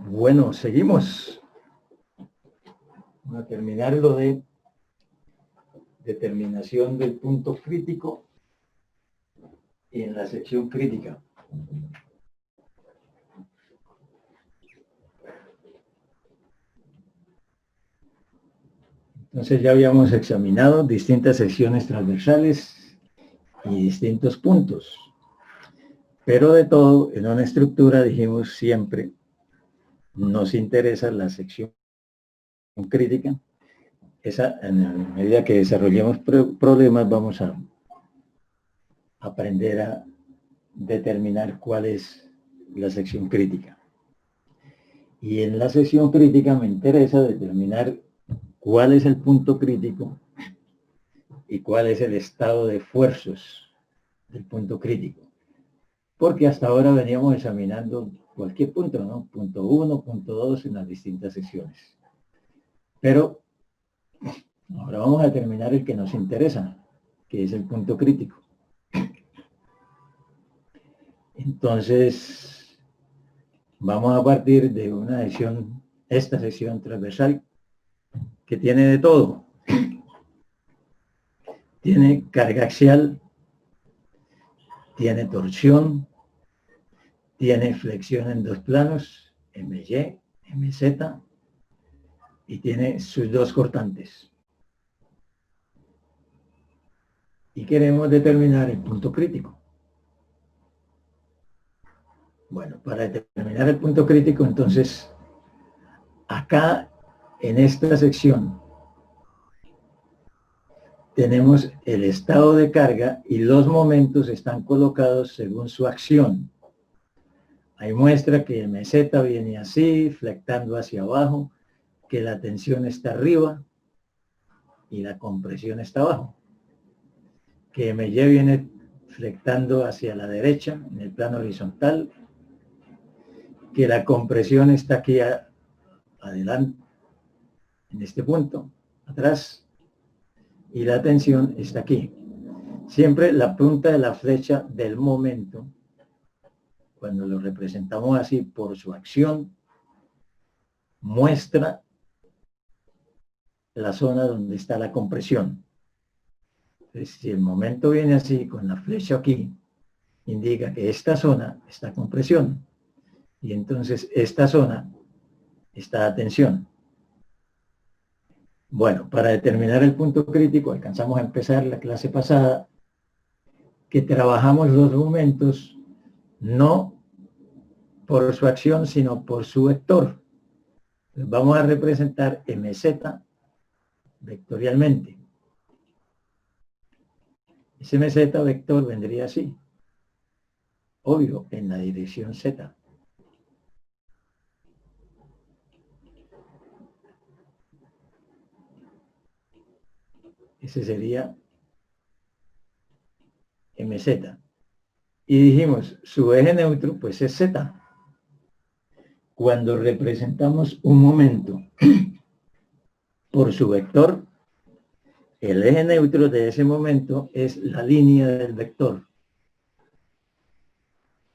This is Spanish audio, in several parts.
Bueno, seguimos. Vamos a terminar lo de determinación del punto crítico y en la sección crítica. Entonces ya habíamos examinado distintas secciones transversales y distintos puntos. Pero de todo, en una estructura dijimos siempre, nos interesa la sección crítica. Esa, en la medida que desarrollemos problemas, vamos a aprender a determinar cuál es la sección crítica. Y en la sección crítica me interesa determinar cuál es el punto crítico y cuál es el estado de esfuerzos del punto crítico. Porque hasta ahora veníamos examinando cualquier punto, ¿no? Punto 1, punto 2 en las distintas secciones. Pero ahora vamos a determinar el que nos interesa, que es el punto crítico. Entonces, vamos a partir de una sección, esta sección transversal, que tiene de todo. Tiene carga axial, tiene torsión, tiene flexión en dos planos, MY, MZ, y tiene sus dos cortantes. Y queremos determinar el punto crítico. Bueno, para determinar el punto crítico, entonces, acá en esta sección tenemos el estado de carga y los momentos están colocados según su acción. Ahí muestra que MZ viene así, flectando hacia abajo, que la tensión está arriba y la compresión está abajo. Que MY viene flectando hacia la derecha en el plano horizontal, que la compresión está aquí adelante, en este punto, atrás, y la tensión está aquí. Siempre la punta de la flecha del momento, cuando lo representamos así por su acción, muestra la zona donde está la compresión. Entonces, si el momento viene así, con la flecha aquí, indica que esta zona está con presión. Y entonces esta zona está a tensión. Bueno, para determinar el punto crítico, alcanzamos a empezar la clase pasada, que trabajamos los momentos no por su acción, sino por su vector. Entonces, vamos a representar MZ vectorialmente. Ese MZ vector vendría así, obvio, en la dirección Z. Ese sería MZ. Y dijimos, su eje neutro, pues es Z. Cuando representamos un momento por su vector, el eje neutro de ese momento es la línea del vector.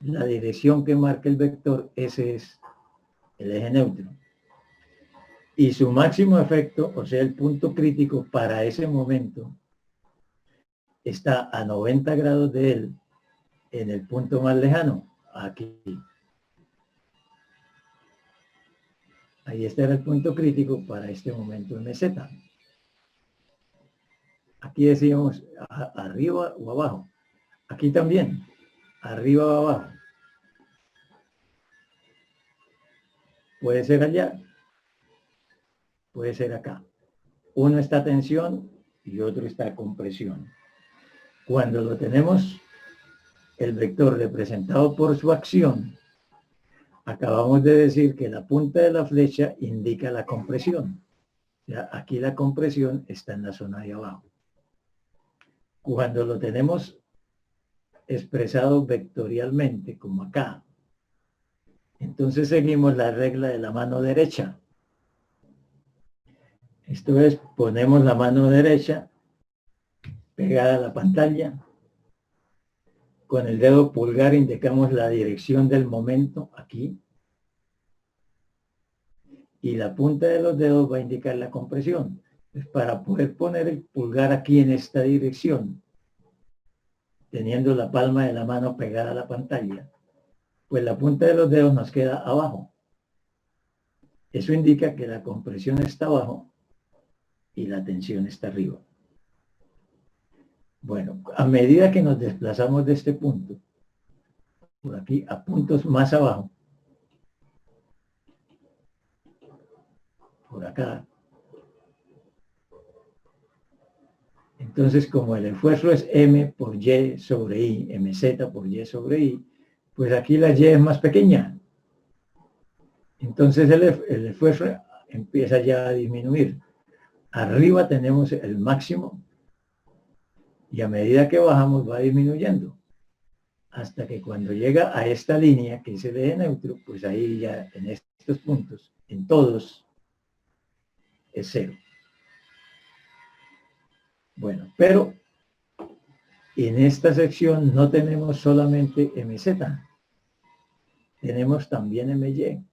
La dirección que marca el vector, ese es el eje neutro. Y su máximo efecto, o sea, el punto crítico para ese momento, está a 90 grados de él en el punto más lejano, aquí. Ahí está el punto crítico para este momento MZ. Aquí decíamos arriba o abajo. Aquí también, arriba o abajo. Puede ser allá, puede ser acá. Uno está a tensión y otro está a compresión. Cuando lo tenemos, el vector representado por su acción, acabamos de decir que la punta de la flecha indica la compresión. O sea, aquí la compresión está en la zona de abajo. Cuando lo tenemos expresado vectorialmente, como acá, entonces seguimos la regla de la mano derecha. Esto es, ponemos la mano derecha pegada a la pantalla. Con el dedo pulgar indicamos la dirección del momento aquí. y la punta de los dedos va a indicar la compresión. Entonces, para poder poner el pulgar aquí en esta dirección, teniendo la palma de la mano pegada a la pantalla, pues la punta de los dedos nos queda abajo. Eso indica que la compresión está abajo y la tensión está arriba. Bueno, a medida que nos desplazamos de este punto, por aquí a puntos más abajo, por acá, entonces como el esfuerzo es M por Y sobre I, MZ por Y sobre I, pues aquí la Y es más pequeña. Entonces el esfuerzo empieza ya a disminuir. Arriba tenemos el máximo y a medida que bajamos va disminuyendo. Hasta que cuando llega a esta línea, que es el eje neutro, pues ahí ya en estos puntos, en todos, es cero. Bueno, pero en esta sección no tenemos solamente MZ, tenemos también MY.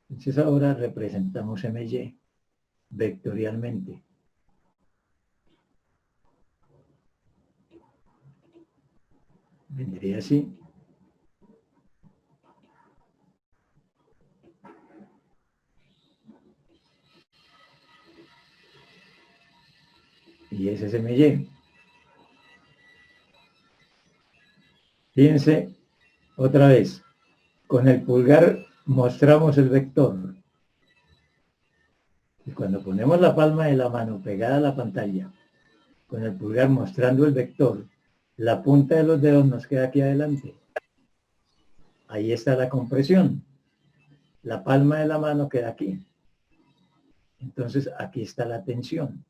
Entonces ahora representamos MY vectorialmente. Vendría así. Y ese es MY. Fíjense otra vez. Con el pulgar mostramos el vector. Y cuando ponemos la palma de la mano pegada a la pantalla, con el pulgar mostrando el vector, la punta de los dedos nos queda aquí adelante. Ahí está la compresión. La palma de la mano queda aquí. Entonces aquí está la tensión.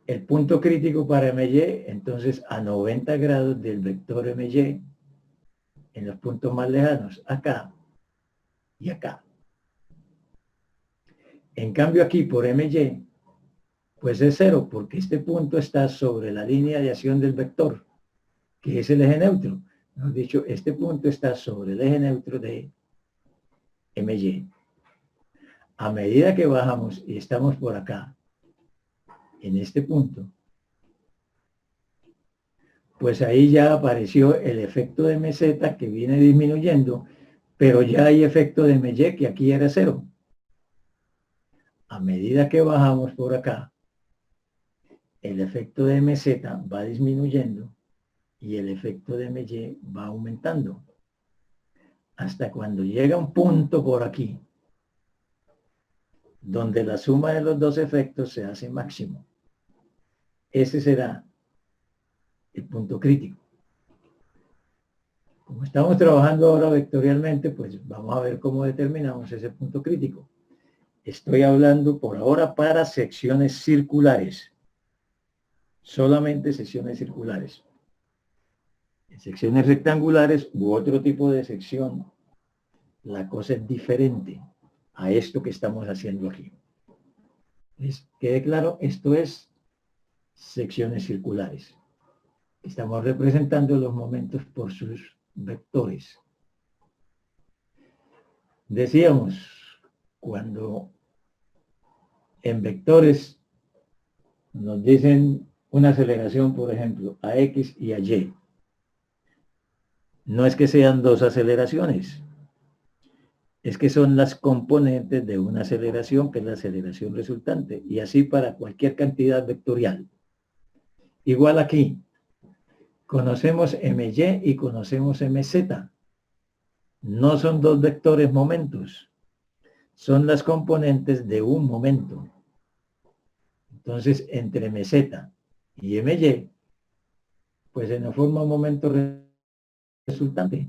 El punto crítico para MY, entonces a 90 grados del vector MY, en los puntos más lejanos, acá y acá. En cambio aquí por MY, pues es cero, porque este punto está sobre la línea de acción del vector, que es el eje neutro. Hemos dicho, este punto está sobre el eje neutro de MY. A medida que bajamos y estamos por acá, en este punto, pues ahí ya apareció el efecto de MZ que viene disminuyendo, pero ya hay efecto de MY que aquí era cero. A medida que bajamos por acá, el efecto de MZ va disminuyendo y el efecto de MY va aumentando. Hasta cuando llega un punto por aquí, donde la suma de los dos efectos se hace máximo. Ese será el punto crítico. Como estamos trabajando ahora vectorialmente, pues vamos a ver cómo determinamos ese punto crítico. Estoy hablando por ahora para secciones circulares. Solamente secciones circulares. En secciones rectangulares u otro tipo de sección, la cosa es diferente a esto que estamos haciendo aquí. ¿Quede claro? Esto es secciones circulares. Estamos representando los momentos por sus vectores. Decíamos, cuando en vectores nos dicen una aceleración, por ejemplo, a X y a Y, no es que sean dos aceleraciones, es que son las componentes de una aceleración, que es la aceleración resultante, y así para cualquier cantidad vectorial. Igual aquí, conocemos MY y conocemos MZ. No son dos vectores momentos, son las componentes de un momento. Entonces, entre MZ y MY, pues se nos forma un momento resultante.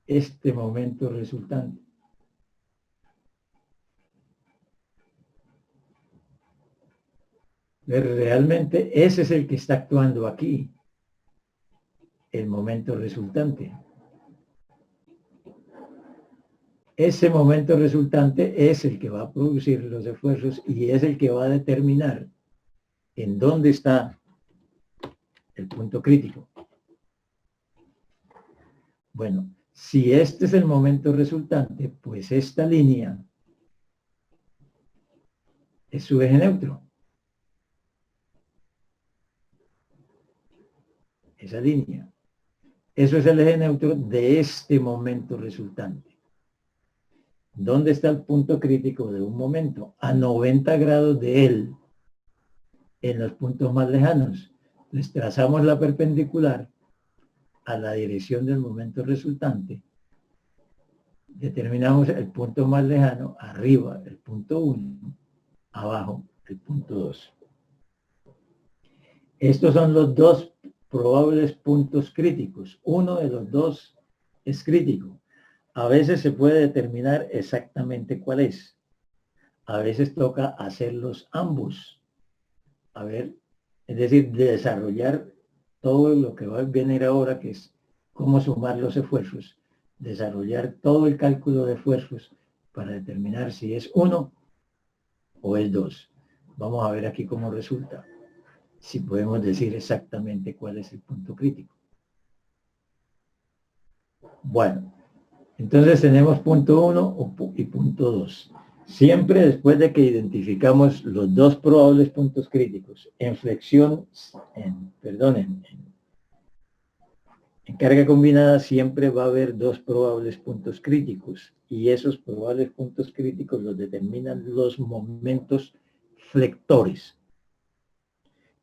Este momento resultante. Pero realmente ese es el que está actuando aquí, el momento resultante. Ese momento resultante es el que va a producir los esfuerzos y es el que va a determinar en dónde está el punto crítico. Bueno, Si este es el momento resultante, pues esta línea es su eje neutro. Esa línea. Eso es el eje neutro de este momento resultante. ¿Dónde está el punto crítico de un momento? A 90 grados de él, en los puntos más lejanos. Les trazamos la perpendicular a la dirección del momento resultante. Determinamos el punto más lejano, arriba el punto 1, abajo el punto 2. Estos son los dos probables puntos críticos. Uno de los dos es crítico. A veces se puede determinar exactamente cuál es. A veces toca hacerlos ambos. A ver, es decir, desarrollar todo lo que va a venir ahora, que es cómo sumar los esfuerzos. Desarrollar todo el cálculo de esfuerzos para determinar si es 1 o es 2. Vamos a ver aquí cómo resulta. Si podemos decir exactamente cuál es el punto crítico. Bueno, entonces tenemos punto 1 y punto 2. Siempre después de que identificamos los dos probables puntos críticos en flexión, en carga combinada, siempre va a haber dos probables puntos críticos y esos probables puntos críticos los determinan los momentos flectores.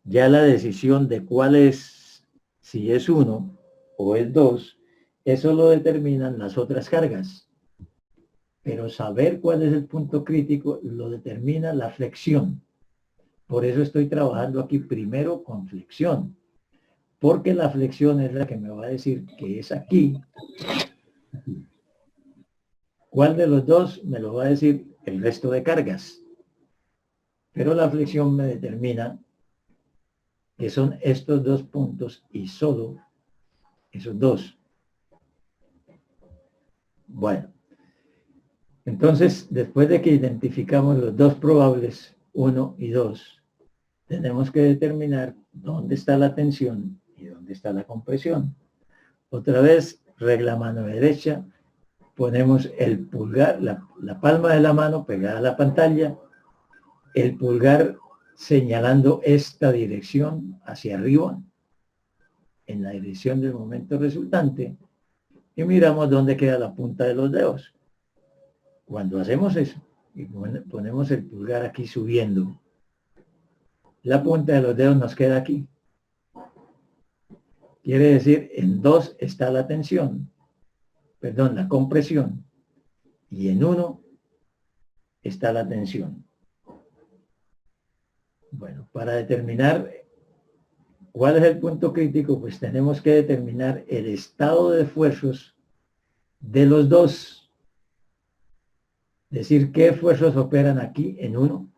Ya la decisión de cuál es, si es 1 o es 2, eso lo determinan las otras cargas. Pero saber cuál es el punto crítico lo determina la flexión. Por eso estoy trabajando aquí primero con flexión. Porque la flexión es la que me va a decir que es aquí. ¿Cuál de los dos? Me lo va a decir el resto de cargas. Pero la flexión me determina que son estos dos puntos y solo esos dos. Bueno, entonces después de que identificamos los dos probables, 1 y 2, tenemos que determinar dónde está la tensión y dónde está la compresión. Otra vez, regla mano derecha, ponemos el pulgar, la palma de la mano pegada a la pantalla, el pulgar señalando esta dirección hacia arriba, en la dirección del momento resultante, y miramos dónde queda la punta de los dedos. Cuando hacemos eso, y ponemos el pulgar aquí subiendo, la punta de los dedos nos queda aquí. Quiere decir, en 2 está la tensión, perdón, la compresión, y en 1 está la tensión. Bueno, para determinar cuál es el punto crítico, pues tenemos que determinar el estado de esfuerzos de los dos. Es decir, qué esfuerzos operan aquí en 1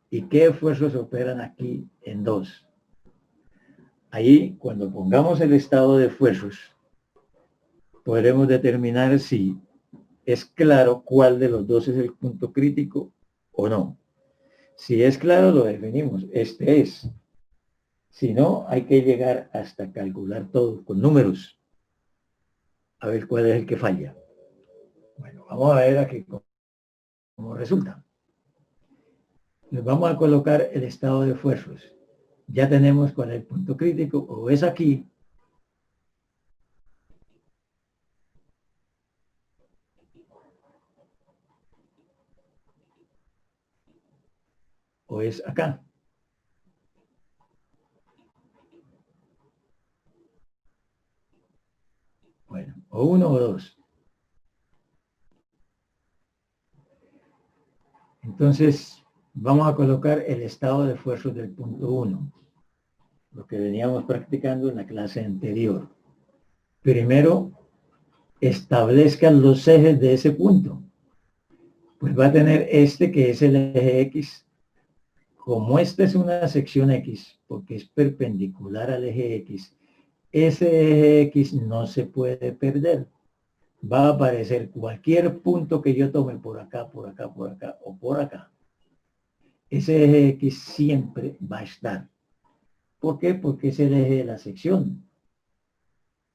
y qué esfuerzos operan aquí en 2. Ahí, cuando pongamos el estado de esfuerzos, podremos determinar si es claro cuál de los dos es el punto crítico o no. Si es claro, lo definimos. Este es. Si no, hay que llegar hasta calcular todo con números. A ver cuál es el que falla. Bueno, vamos a ver aquí cómo resulta. Les vamos a colocar el estado de esfuerzos. Ya tenemos cuál es el punto crítico, o es aquí, o es acá. Bueno, o 1 o 2. Entonces, vamos a colocar el estado de esfuerzos del punto 1, lo que veníamos practicando en la clase anterior. Primero, establezcan los ejes de ese punto. Pues va a tener este que es el eje X. Como esta es una sección X, porque es perpendicular al eje X, ese eje X no se puede perder. Va a aparecer cualquier punto que yo tome por acá, por acá, por acá o por acá. Ese eje X siempre va a estar. ¿Por qué? Porque es el eje de la sección.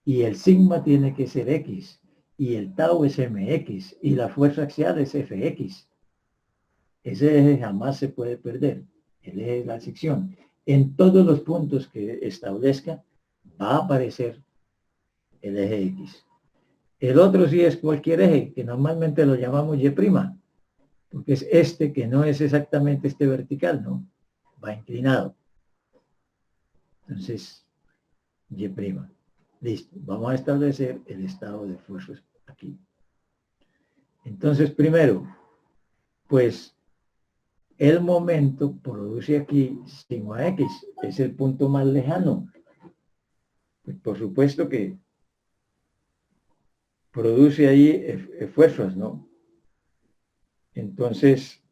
Y el sigma tiene que ser X. y el tau es mx y la fuerza axial es fx. Ese eje jamás se puede perder, el eje de la sección. En todos los puntos que establezca va a aparecer el eje X. El otro sí es cualquier eje, que normalmente lo llamamos Y', porque es este que no es exactamente este vertical, ¿no? Va inclinado. Entonces, Y'. Listo. Vamos a establecer el estado de fuerzas aquí. Entonces, primero, pues el momento produce aquí sigma X, es el punto más lejano. Pues por supuesto que produce ahí esfuerzos, ¿no? Entonces,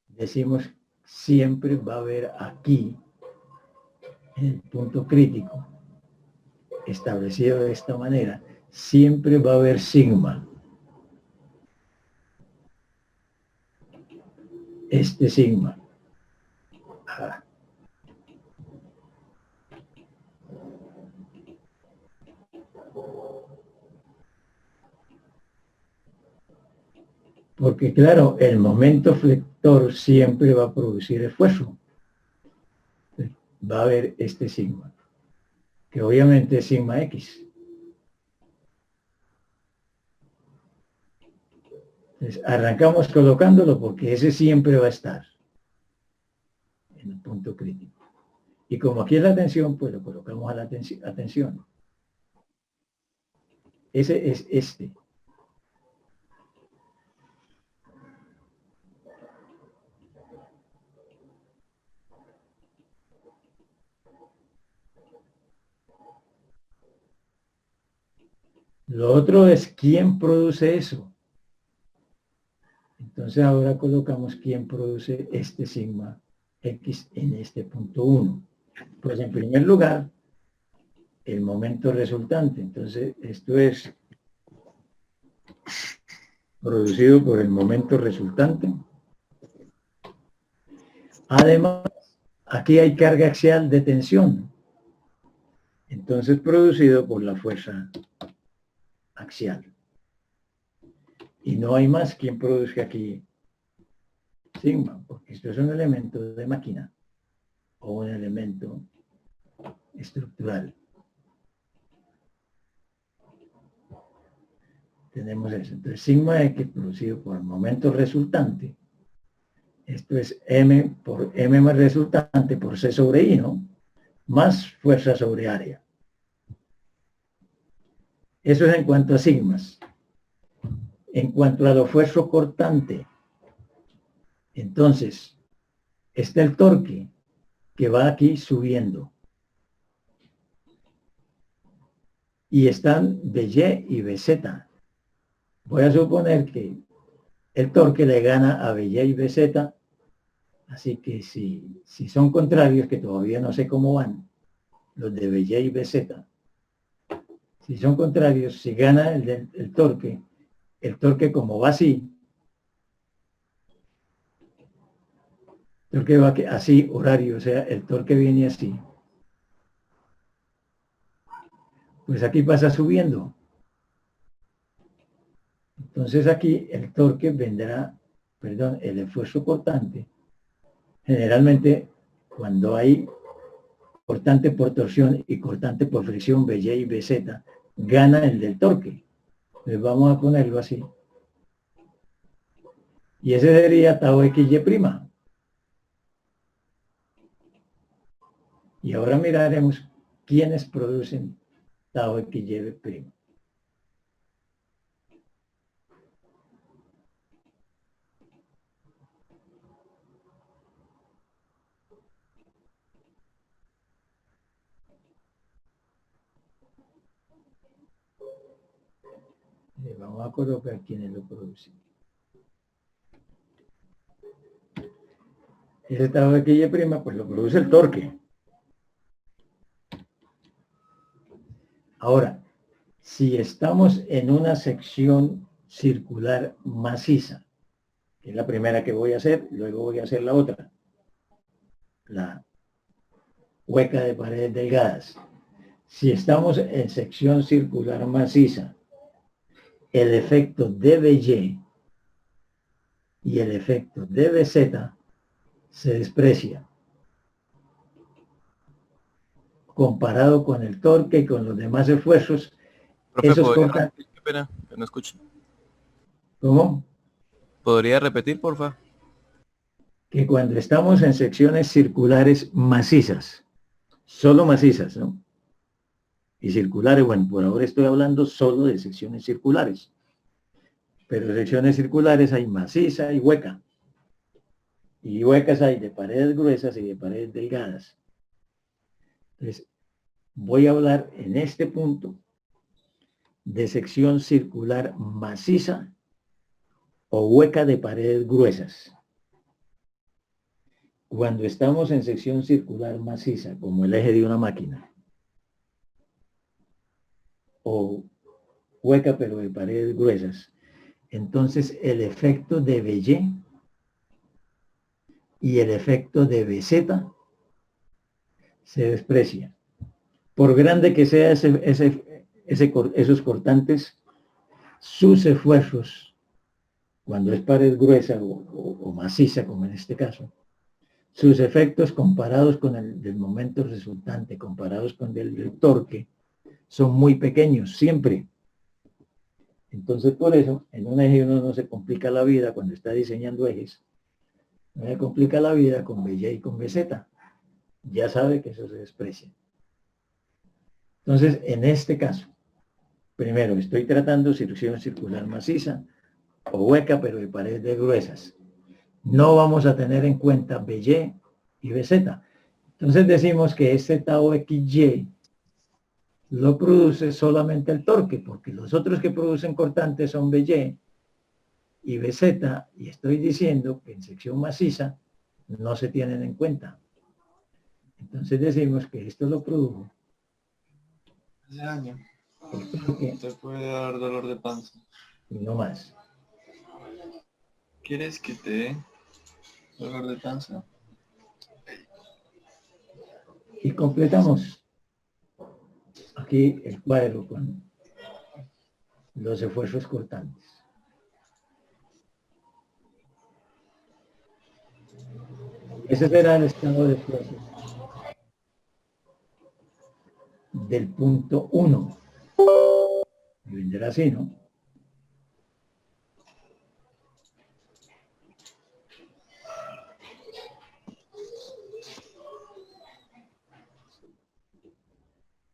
decimos, siempre va a haber aquí, en el punto crítico, establecido de esta manera, siempre va a haber sigma. Este sigma. Ah. Porque claro, el momento flector siempre va a producir esfuerzo. Va a haber este sigma, que obviamente es sigma X. Entonces, arrancamos colocándolo porque ese siempre va a estar en el punto crítico. Y como aquí es la tensión, pues lo colocamos a la atención. Ese es este. Lo otro es quién produce eso. Entonces ahora colocamos quién produce este sigma X en este punto 1. Pues en primer lugar, el momento resultante. Entonces esto es producido por el momento resultante. Además, aquí hay carga axial de tensión. Entonces producido por la fuerza axial. Y no hay más quien produzca aquí sigma, porque esto es un elemento de máquina o un elemento estructural. Tenemos eso. Entonces, sigma X producido por el momento resultante. Esto es M por M más resultante por C sobre I, ¿no? Más fuerza sobre área. Eso es en cuanto a sigmas. En cuanto al esfuerzo cortante, entonces, está el torque que va aquí subiendo. Y están BY y BZ. Voy a suponer que el torque le gana a BY y BZ. Así que si son contrarios, que todavía no sé cómo van, los de BY y BZ, si son contrarios, si gana el torque como va así, el torque va así, horario, o sea, el torque viene así, pues aquí pasa subiendo. Entonces aquí el torque vendrá, perdón, el esfuerzo cortante, generalmente cuando hay cortante por torsión y cortante por fricción BY y BZ, gana el del torque. Entonces vamos a ponerlo así. Y ese sería tau XY'. Y ahora miraremos quiénes producen tau XY'. Vamos a colocar quiénes lo producen. Ese tau XY', pues lo produce el torque. Ahora, si estamos en una sección circular maciza, que es la primera que voy a hacer, luego voy a hacer la otra, la hueca de paredes delgadas. Si estamos en sección circular maciza, el efecto dBy y el efecto dBz se desprecia comparado con el torque y con los demás esfuerzos. Profe, Esos ¿podría cortan. repetir? Qué pena, que no escucho. ¿Cómo? ¿Podría repetir, porfa? Que cuando estamos en secciones circulares macizas, solo macizas, ¿no? Y circulares, bueno, por ahora estoy hablando solo de secciones circulares, pero secciones circulares hay maciza y hueca. Y huecas hay de paredes gruesas y de paredes delgadas. Entonces, voy a hablar en este punto de sección circular maciza o hueca de paredes gruesas. Cuando estamos en sección circular maciza, como el eje de una máquina, o hueca pero de paredes gruesas, entonces el efecto de Bellé y el efecto de BZ se desprecia. Por grande que sea esos cortantes, sus esfuerzos, cuando es pared gruesa o maciza, como en este caso, sus efectos comparados con el del momento resultante, comparados con el del torque, son muy pequeños, siempre. Entonces, por eso, en un eje uno no se complica la vida cuando está diseñando ejes. No se complica la vida con BY y con BZ. Ya sabe que eso se desprecia. Entonces, en este caso, primero, estoy tratando sección circular maciza o hueca, pero de paredes gruesas. No vamos a tener en cuenta BY y BZ. Entonces decimos que este tau XY lo produce solamente el torque, porque los otros que producen cortantes son BY y BZ, y estoy diciendo que en sección maciza no se tienen en cuenta. Entonces decimos que esto lo produjo Hace daño. el torque Te puede dar dolor de panza. y no más. ¿Quieres que te dé dolor de panza? Y completamos aquí el cuadro con los esfuerzos cortantes. Ese será el estado de fuerzas del punto 1. Vendrá así, ¿no?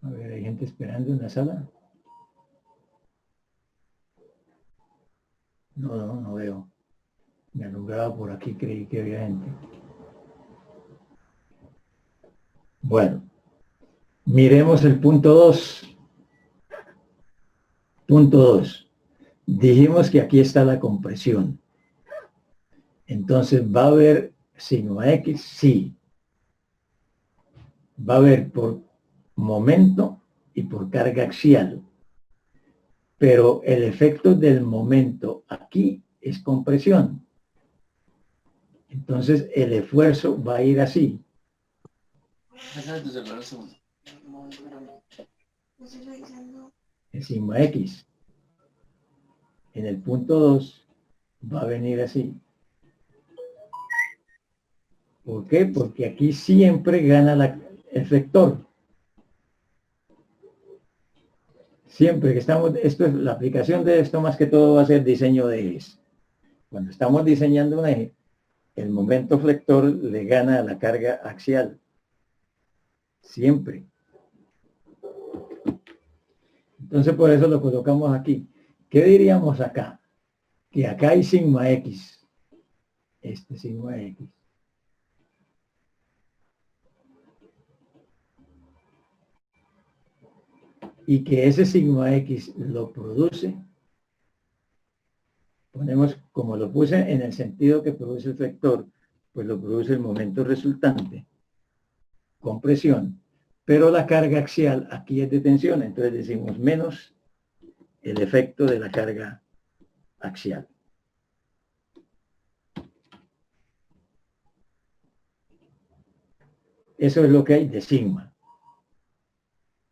A ver, hay gente esperando en la sala. No veo. Me alumbraba por aquí, creí que había gente. Bueno, miremos el punto 2. Punto 2. Dijimos que aquí está la compresión. Entonces, ¿va a haber sigma X? Sí. Va a haber por momento y por carga axial. Pero el efecto del momento aquí es compresión. Entonces, el esfuerzo va a ir así. El sigma X. En el punto 2 va a venir así. ¿Por qué? Porque aquí siempre gana el vector. Siempre que estamos, esto es la aplicación de esto más que todo va a ser diseño de ejes. Cuando estamos diseñando un eje, el momento flector le gana a la carga axial. Siempre. Entonces por eso lo colocamos aquí. ¿Qué diríamos acá? Que acá hay sigma X. Este sigma X. Y que ese sigma X lo produce, ponemos como lo puse en el sentido que produce el vector, pues lo produce el momento resultante, compresión, pero la carga axial aquí es de tensión, entonces decimos menos el efecto de la carga axial. Eso es lo que hay de sigma.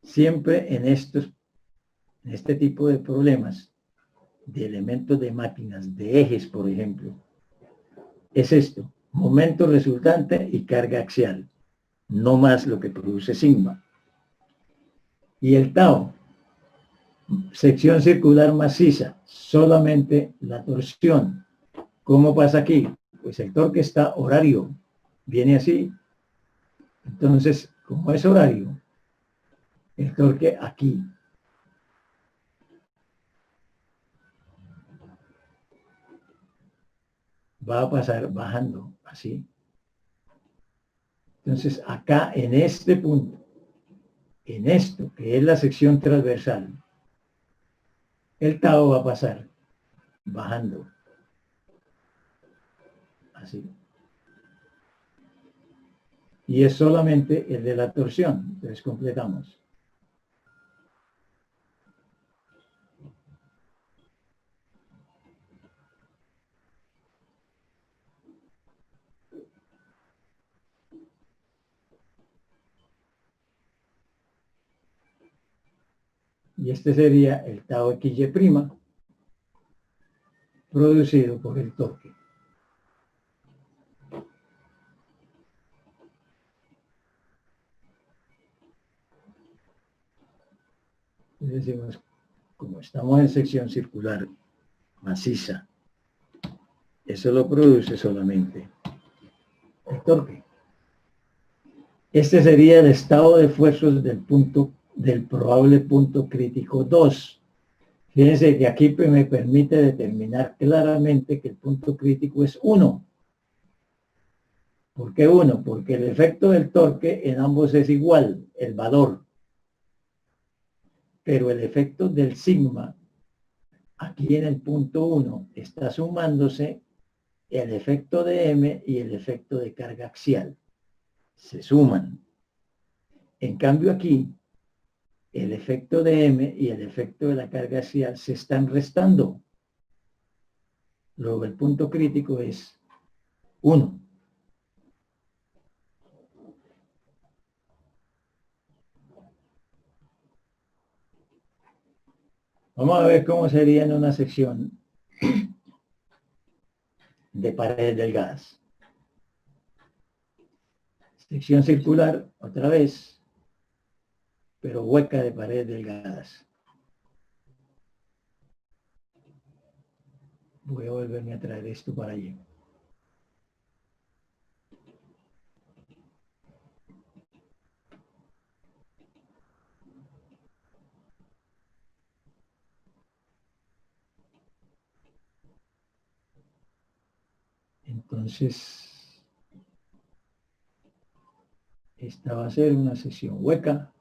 Siempre en este tipo de problemas, de elementos de máquinas, de ejes, por ejemplo, es esto: momento resultante y carga axial, no más lo que produce sigma. Y el tau, sección circular maciza, solamente la torsión. ¿Cómo pasa aquí? Pues el torque está horario, viene así. Entonces, como es horario, el torque aquí va a pasar bajando, así. Entonces, acá en este punto, en esto, que es la sección transversal, el tau va a pasar bajando, así. Y es solamente el de la torsión. Entonces, completamos. Y este sería el tau XY', producido por el torque. Entonces decimos, como estamos en sección circular maciza, eso lo produce solamente el torque. Este sería el estado de fuerzas del probable punto crítico 2. Fíjense que aquí me permite determinar claramente que el punto crítico es 1. ¿Por qué 1? Porque el efecto del torque en ambos es igual, el valor. Pero el efecto del sigma, aquí en el punto 1, está sumándose el efecto de M y el efecto de carga axial. Se suman. En cambio aquí, el efecto de M y el efecto de la carga axial se están restando. Luego el punto crítico es 1. Vamos a ver cómo sería en una sección de paredes delgadas. Sección circular, otra vez, pero hueca de paredes delgadas. Voy a volverme a traer esto para allí. Entonces, esta va a ser una sección hueca.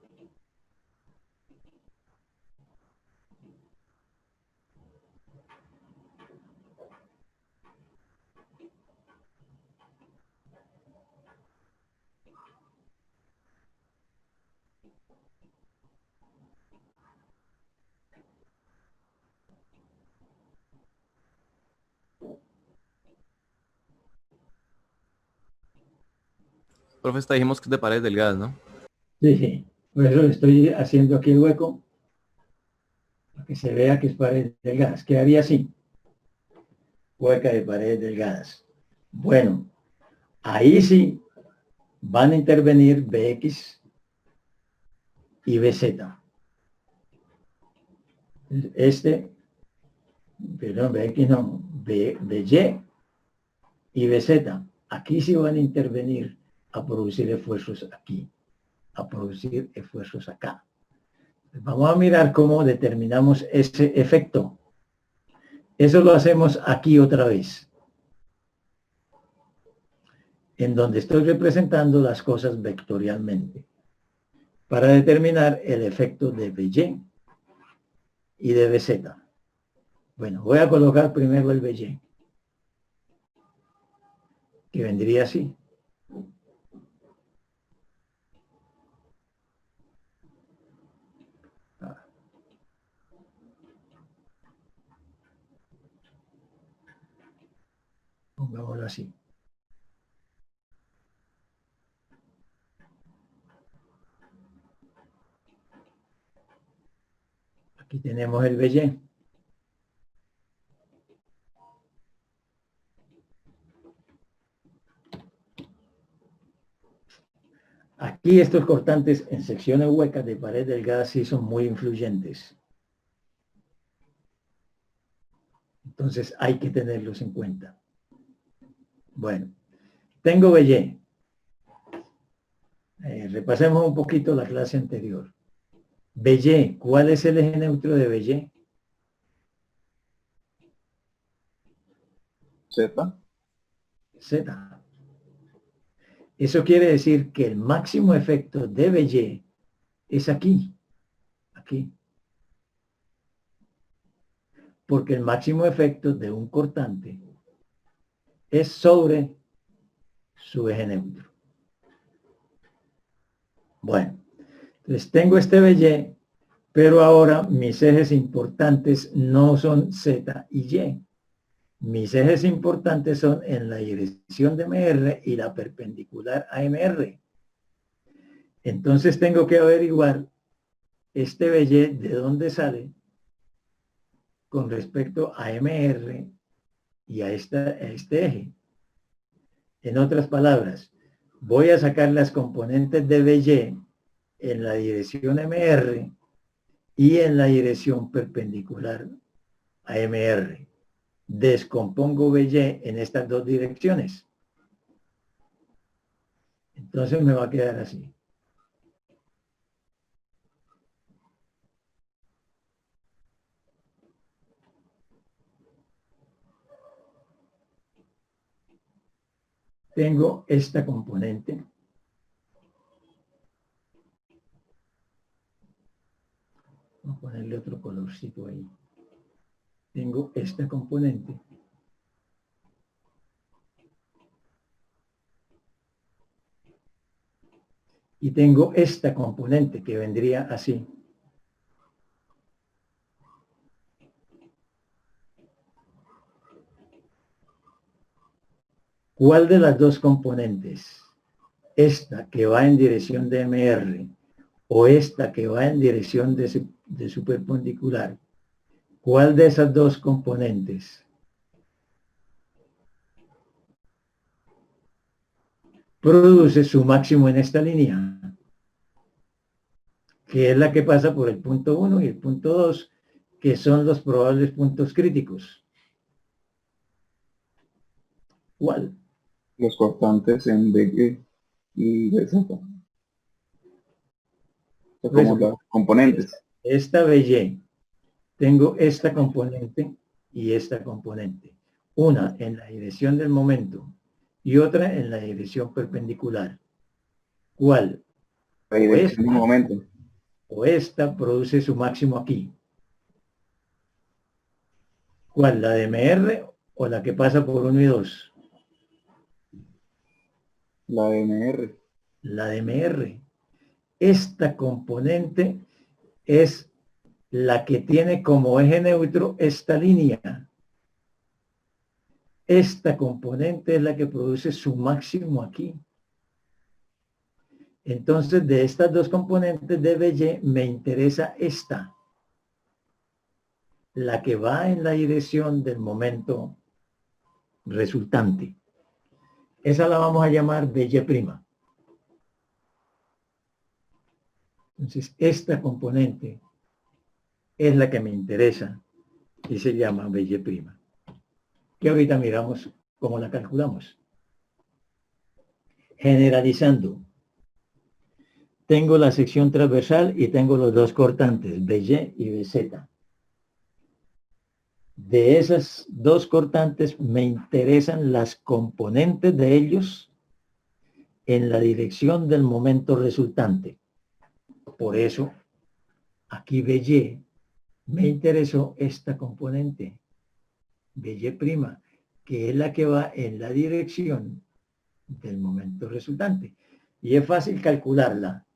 Profe, esta dijimos que es de paredes delgadas, ¿no? Sí, por eso estoy haciendo aquí el hueco, para que se vea que es paredes delgadas. Quedaría así, hueca de paredes delgadas. Bueno, ahí sí van a intervenir Bx y Bz. Perdón, Bx no, By y Bz. Aquí sí van a intervenir a producir esfuerzos aquí, a producir esfuerzos acá. Vamos a mirar cómo determinamos ese efecto. Eso lo hacemos aquí otra vez, en donde estoy representando las cosas vectorialmente, para determinar el efecto de By y de Bz. Bueno, voy a colocar primero el By, que vendría así. Pongámoslo así. Aquí tenemos el BY. Aquí estos cortantes en secciones huecas de pared delgada sí son muy influyentes. Entonces hay que tenerlos en cuenta. Bueno, tengo BY. Repasemos un poquito la clase anterior. BY, ¿cuál es el eje neutro de BY? Z. Z. Eso quiere decir que el máximo efecto de BY es aquí. Aquí. Porque el máximo efecto de un cortante es sobre su eje neutro. Bueno, entonces tengo este BY, pero ahora mis ejes importantes no son Z y Y. Mis ejes importantes son en la dirección de MR y la perpendicular a MR. Entonces tengo que averiguar este BY de dónde sale con respecto a MR y a este eje. En otras palabras, voy a sacar las componentes de BY en la dirección MR y en la dirección perpendicular a MR. Descompongo BY en estas dos direcciones. Entonces me va a quedar así. Tengo esta componente. Vamos a ponerle otro colorcito ahí. Tengo esta componente. Y tengo esta componente que vendría así. ¿Cuál de las dos componentes? Esta que va en dirección de MR o esta que va en dirección de su perpendicular. ¿Cuál de esas dos componentes produce su máximo en esta línea? Que es la que pasa por el punto 1 y el punto 2, que son los probables puntos críticos. ¿Cuál? Los cortantes en BY y BZ. Son como Pues, los componentes. esta BY, tengo esta componente y esta componente. Una en la dirección del momento y otra en la dirección perpendicular. ¿Cuál? La dirección de un momento. O esta produce su máximo aquí. ¿Cuál? ¿La de MR o la que pasa por 1 y 2? La MR. La de MR. Esta componente es la que tiene como eje neutro esta línea. Esta componente es la que produce su máximo aquí. Entonces, de estas dos componentes de BY me interesa esta, la que va en la dirección del momento resultante. Esa la vamos a llamar BY'. Entonces, esta componente es la que me interesa y se llama BY'. Que ahorita miramos cómo la calculamos. Generalizando, tengo la sección transversal y tengo los dos cortantes, BY y BZ. De esas dos cortantes me interesan las componentes de ellos en la dirección del momento resultante. Por eso, aquí BY me interesó esta componente, BY', que es la que va en la dirección del momento resultante. Y es fácil calcularla,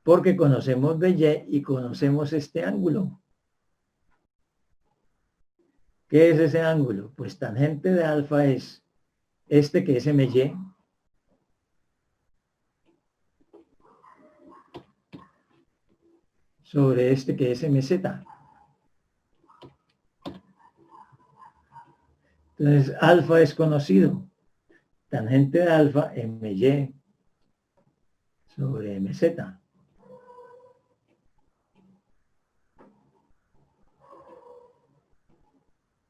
porque conocemos BY y conocemos este ángulo. ¿Qué es ese ángulo? Pues tangente de alfa es este que es MY sobre este que es MZ. Entonces, alfa es conocido. Tangente de alfa, my sobre mz.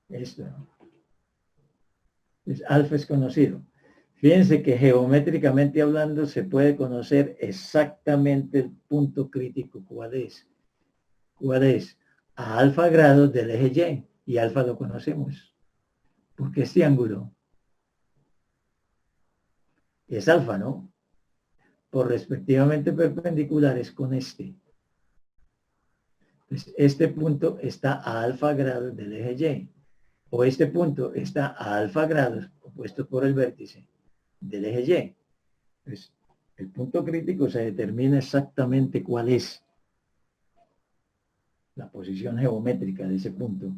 Esto. Entonces, alfa es conocido. Fíjense que geométricamente hablando se puede conocer exactamente el punto crítico. ¿Cuál es? ¿Cuál es? A alfa grados del eje Y. Y alfa lo conocemos. Porque este ángulo es alfa, ¿no? Por respectivamente perpendiculares con este. Entonces, este punto está a alfa grados del eje Y. O este punto está a alfa grados, opuesto por el vértice, del eje Y. Entonces, el punto crítico se determina exactamente cuál es. La posición geométrica de ese punto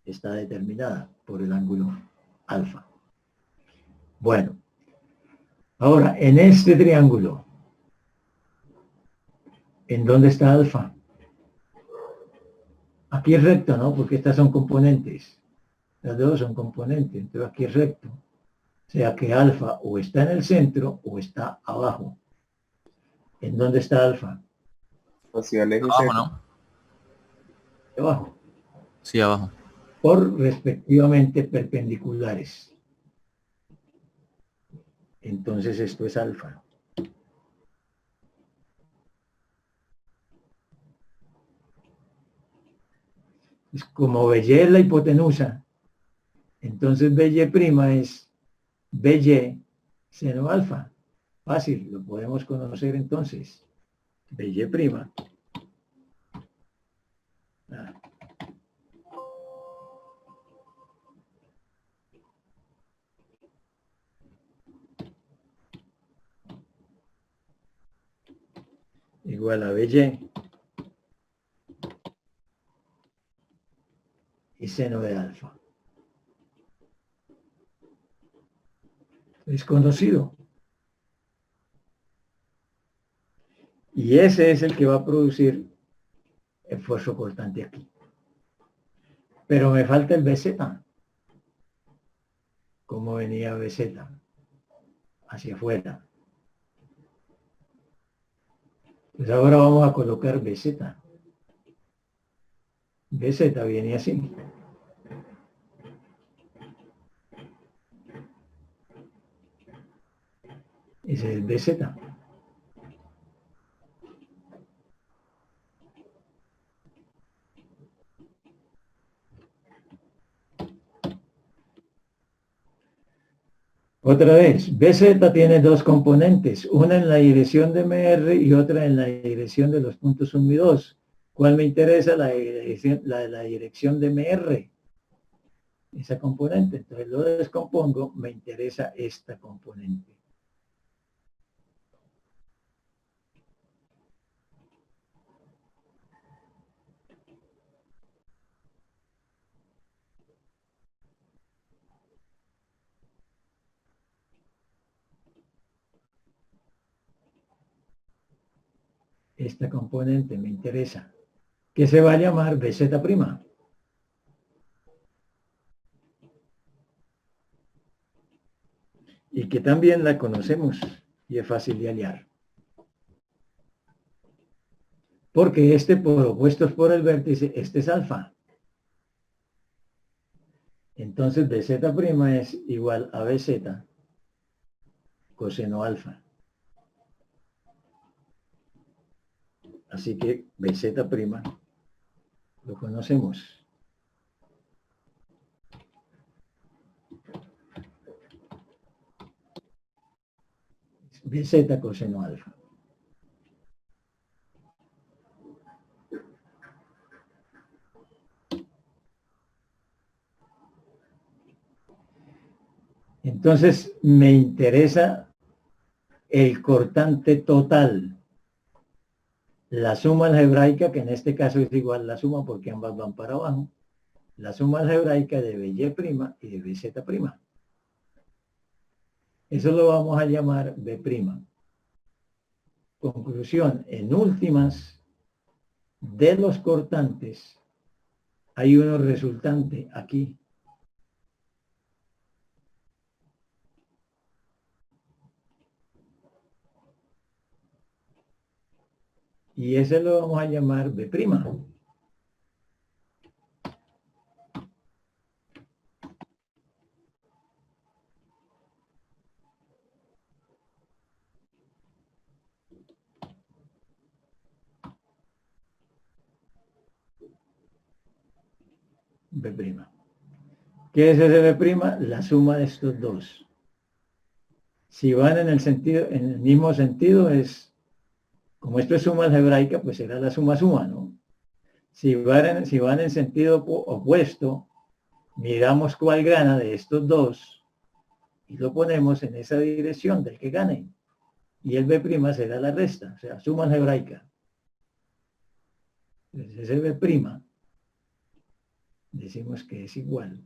está determinada por el ángulo alfa. Bueno, ahora en este triángulo, ¿en dónde está alfa? Aquí es recto, ¿no? Porque estas son componentes. Las dos son componentes, entonces aquí es recto. O sea que alfa o está en el centro o está abajo. ¿En dónde está alfa? Hacia el eje Abajo, Z. ¿no? Abajo. Sí, abajo. Por respectivamente perpendiculares. Entonces esto es alfa. Es como BY es la hipotenusa. Entonces BY' es BY seno alfa. Fácil, lo podemos conocer entonces. BY'. Ah. Igual a BY y seno de alfa. Es conocido. Y ese es el que va a producir el esfuerzo cortante aquí. Pero me falta el BZ. ¿Cómo venía BZ? Hacia afuera. Pues ahora vamos a colocar BZ. BZ viene así. Ese es el BZ. Otra vez, BZ tiene dos componentes, una en la dirección de MR y otra en la dirección de los puntos 1 y 2. ¿Cuál me interesa? La dirección de MR. Esa componente. Entonces lo descompongo, me interesa esta componente. Esta componente me interesa, que se va a llamar BZ'. Y que también la conocemos y es fácil de hallar. Porque este por opuestos por el vértice, este es alfa. Entonces BZ' es igual a BZ coseno alfa. Así que BZ' lo conocemos. BZ coseno alfa. Entonces me interesa el cortante total. La suma algebraica, que en este caso es igual a la suma porque ambas van para abajo. La suma algebraica de BY' y de BZ'. Eso lo vamos a llamar B'. Conclusión, en últimas, de los cortantes, hay uno resultante aquí. Y ese lo vamos a llamar B'. B'. ¿Qué es ese B'? La suma de estos dos. Si van en el mismo sentido, es, como esto es suma algebraica, pues será la suma, ¿no? Si van en sentido opuesto, miramos cuál gana de estos dos y lo ponemos en esa dirección del que gane. Y el B' será la resta, o sea, suma algebraica. Entonces ese B' decimos que es igual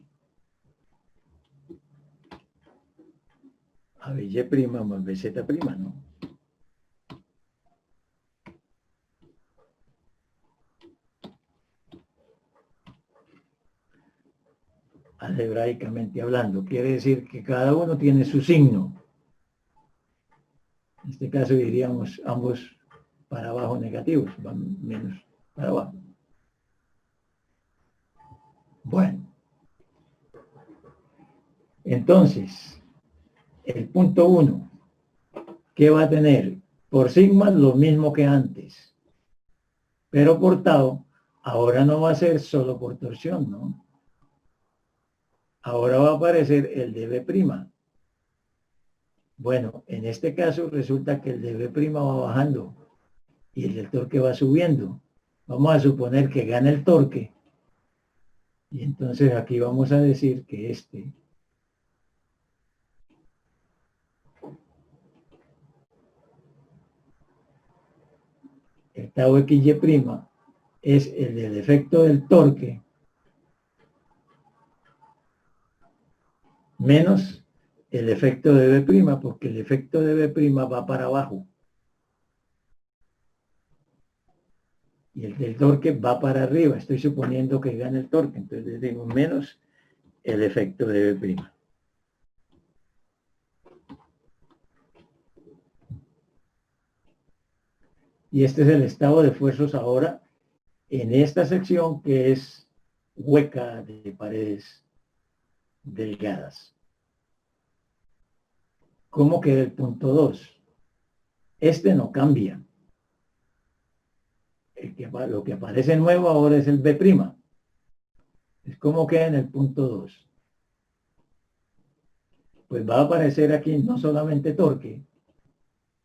a BY' más BZ', ¿no? Algebraicamente hablando, quiere decir que cada uno tiene su signo. En este caso diríamos ambos para abajo negativos, van menos para abajo. Bueno, entonces, el punto 1, ¿qué va a tener? Por sigma lo mismo que antes, pero por tau, ahora no va a ser solo por torsión, ¿no? Ahora va a aparecer el de B'. Bueno, en este caso resulta que el de B' va bajando y el del torque va subiendo. Vamos a suponer que gana el torque. Y entonces aquí vamos a decir que el tau XY es el del efecto del torque menos el efecto de B', porque el efecto de B' va para abajo. Y el del torque va para arriba. Estoy suponiendo que gana el torque. Entonces le digo menos el efecto de B'. Y este es el estado de fuerzas ahora en esta sección que es hueca de paredes delgadas. ¿Cómo queda el punto 2? Este no cambia. Lo que aparece nuevo ahora es el B'. Es como queda en el punto 2. Pues va a aparecer aquí no solamente torque,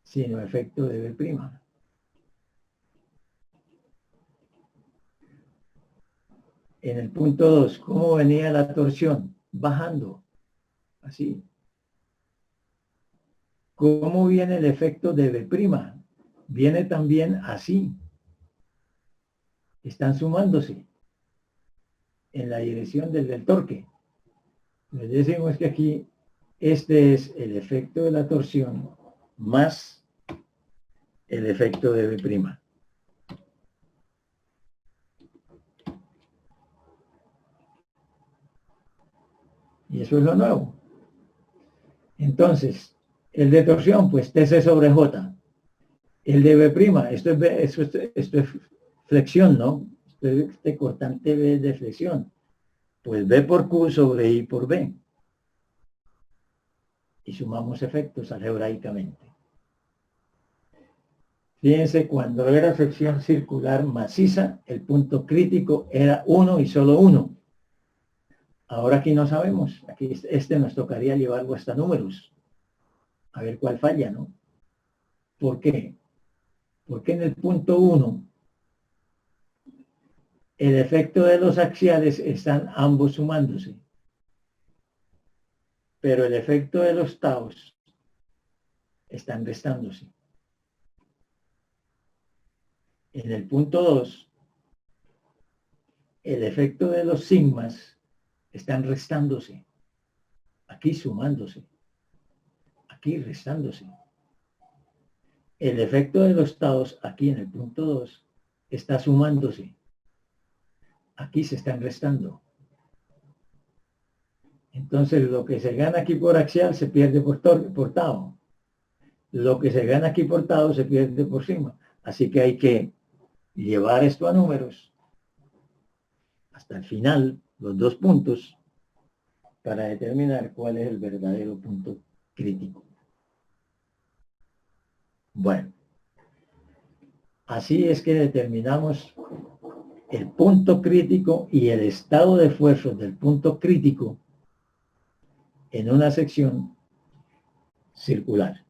sino efecto de B'. En el punto 2, ¿cómo venía la torsión? Bajando, así. ¿Cómo viene el efecto de B'? Viene también así. Están sumándose en la dirección del torque. Les decimos que aquí este es el efecto de la torsión más el efecto de B'. Y eso es lo nuevo. Entonces, el de torsión, pues TC sobre J. El de B', esto es flexión, ¿no? Este cortante B de flexión. Pues B por Q sobre I por B. Y sumamos efectos algebraicamente. Fíjense, cuando era sección circular maciza, el punto crítico era 1 y solo 1. Ahora aquí no sabemos. Aquí nos tocaría llevarlo hasta números. A ver cuál falla, ¿no? ¿Por qué? Porque en el punto 1, el efecto de los axiales están ambos sumándose. Pero el efecto de los taus están restándose. En el punto 2, el efecto de los sigmas están restándose. Aquí sumándose. Aquí restándose. El efecto de los taus aquí en el punto 2 está sumándose. Aquí se están restando. Entonces lo que se gana aquí por axial se pierde por tau. Lo que se gana aquí por tau se pierde por sigma. Así que hay que llevar esto a números hasta el final, los dos puntos, para determinar cuál es el verdadero punto crítico. Bueno, así es que determinamos el punto crítico y el estado de esfuerzos del punto crítico en una sección circular.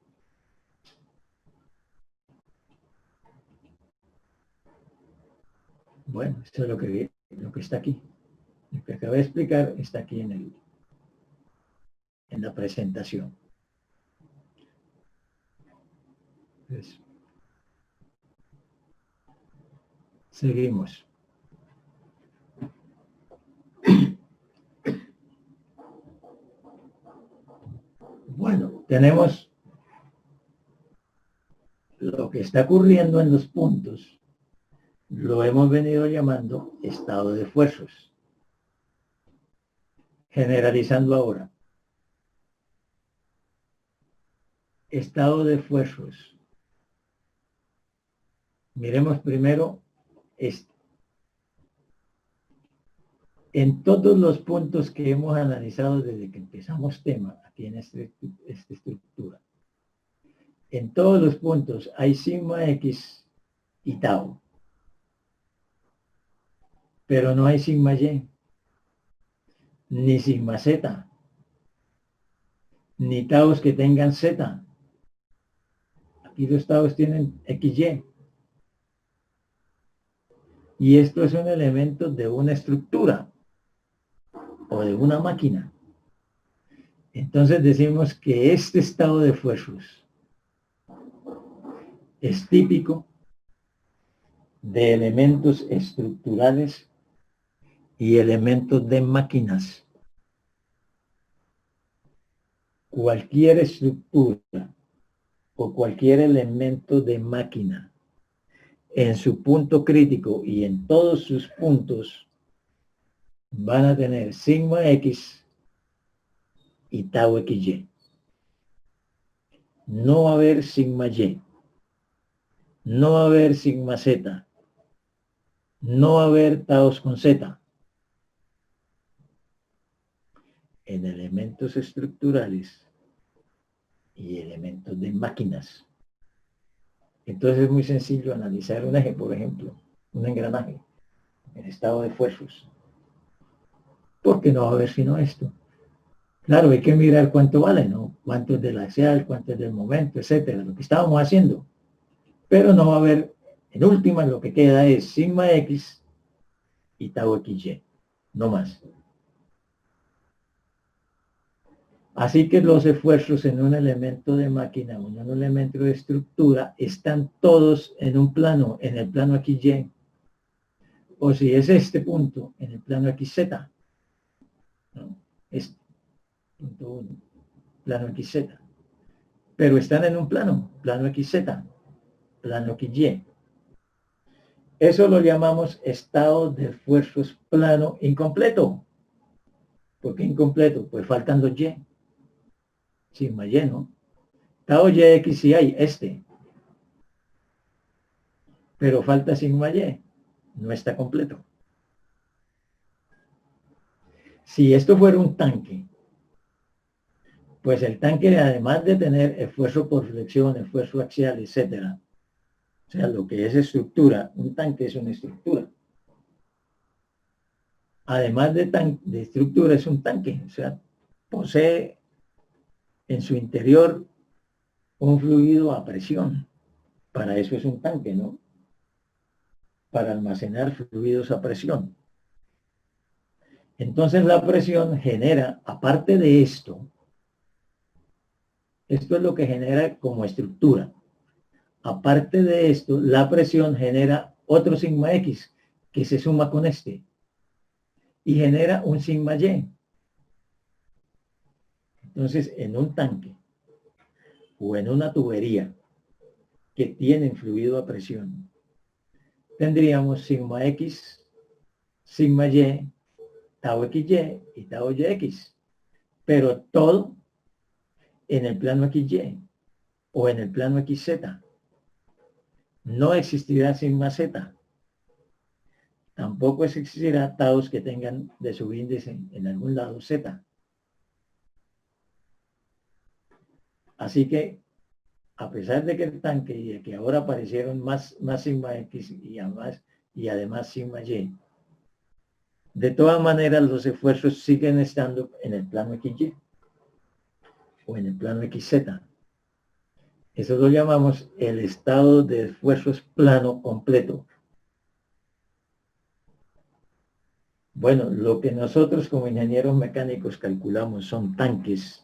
Bueno, esto es lo que está aquí. Lo que acabo de explicar está aquí en la presentación. Entonces, seguimos. Bueno, tenemos lo que está ocurriendo en los puntos. Lo hemos venido llamando estado de esfuerzos. Generalizando ahora. Estado de esfuerzos. Miremos primero este. En todos los puntos que hemos analizado desde que empezamos tema, aquí en esta estructura, en todos los puntos hay sigma X y tau, pero no hay sigma Y, ni sigma Z, ni taus que tengan Z. Aquí los taus tienen XY. Y esto es un elemento de una estructura o de una máquina. Entonces decimos que este estado de esfuerzos es típico de elementos estructurales y elementos de máquinas. Cualquier estructura o cualquier elemento de máquina en su punto crítico y en todos sus puntos van a tener sigma X y tau XY. No va a haber sigma Y. No va a haber sigma Z. No va a haber taus con Z. En elementos estructurales y elementos de máquinas. Entonces es muy sencillo analizar un eje, por ejemplo, un engranaje en estado de esfuerzos. Porque no va a haber sino esto. Claro, hay que mirar cuánto vale, ¿no? Cuánto es del axial, cuánto es del momento, etcétera, lo que estábamos haciendo. Pero no va a haber, en última, lo que queda es sigma X y tau XY, no más. Así que los esfuerzos en un elemento de máquina o en un elemento de estructura están todos en un plano, en el plano XY. O si es este punto, en el plano XZ. ¿No? Este, punto 1, plano XZ. Pero están en un plano XZ, plano XY. Eso lo llamamos estado de esfuerzos plano incompleto. ¿Por qué incompleto? Pues faltan dos Y. Sigma Y, ¿no? Tau YX sí hay, este. Pero falta sigma Y. No está completo. Si esto fuera un tanque, pues el tanque, además de tener esfuerzo por flexión, esfuerzo axial, etcétera, o sea, lo que es estructura, un tanque es una estructura. Además de estructura, es un tanque, o sea, posee en su interior un fluido a presión. Para eso es un tanque, ¿no? Para almacenar fluidos a presión. Entonces la presión genera, aparte de esto es lo que genera como estructura. Aparte de esto, la presión genera otro sigma X que se suma con este y genera un sigma Y. Entonces, en un tanque o en una tubería que tienen fluido a presión, tendríamos sigma X, sigma Y, tau XY y tau YX, pero todo en el plano XY o en el plano XZ. no existirá sigma z. Tampoco existirá taos que tengan de subíndice en algún lado z. Así que, a pesar de que el tanque y de que ahora aparecieron más sigma x y además sigma y, de todas maneras los esfuerzos siguen estando en el plano xy o en el plano xz. Eso lo llamamos el estado de esfuerzos plano completo. Bueno, lo que nosotros como ingenieros mecánicos calculamos son tanques,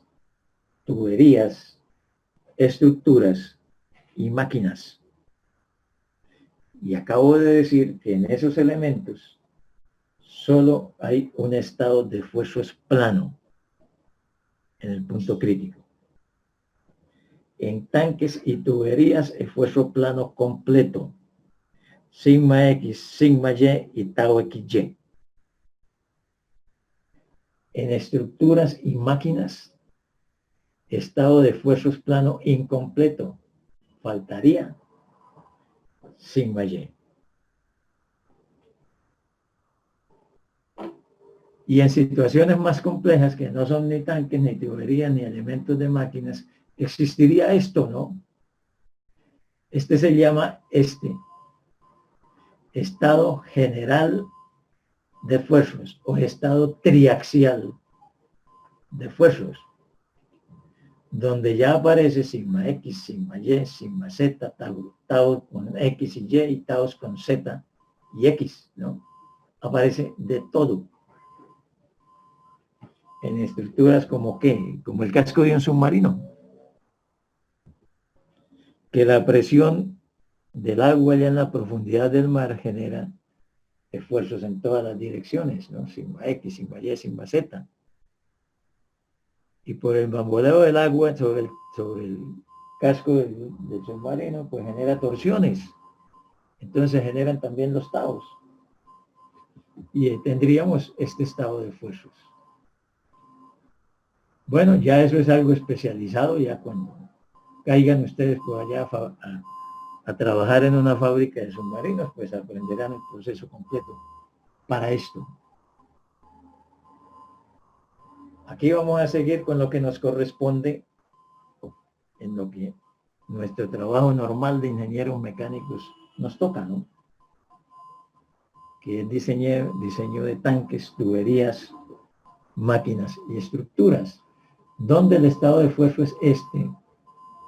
tuberías, estructuras y máquinas. Y acabo de decir que en esos elementos solo hay un estado de esfuerzos plano en el punto crítico. En tanques y tuberías, esfuerzo plano completo, sigma x, sigma y tau xy. En estructuras y máquinas, estado de esfuerzos plano incompleto, faltaría sigma y. Y en situaciones más complejas, que no son ni tanques, ni tuberías, ni elementos de máquinas, existiría esto, ¿no? Este se llama estado general de esfuerzos o estado triaxial de esfuerzos, donde ya aparece sigma x, sigma y, sigma z, tau con x y taos con z y x, ¿no? Aparece de todo. En estructuras como ¿qué? Como el casco de un submarino. Que la presión del agua allá en la profundidad del mar genera esfuerzos en todas las direcciones, ¿no? Sigma x, sigma y, sigma z. Y por el bamboleo del agua sobre el casco del submarino, pues genera torsiones. Entonces se generan también los taos. Y tendríamos este estado de esfuerzos. Bueno, ya eso es algo especializado, ya cuando caigan ustedes por allá a trabajar en una fábrica de submarinos, pues aprenderán el proceso completo para esto. Aquí vamos a seguir con lo que nos corresponde en lo que nuestro trabajo normal de ingenieros mecánicos nos toca, ¿no? Que es diseño de tanques, tuberías, máquinas y estructuras, donde el estado de esfuerzo es este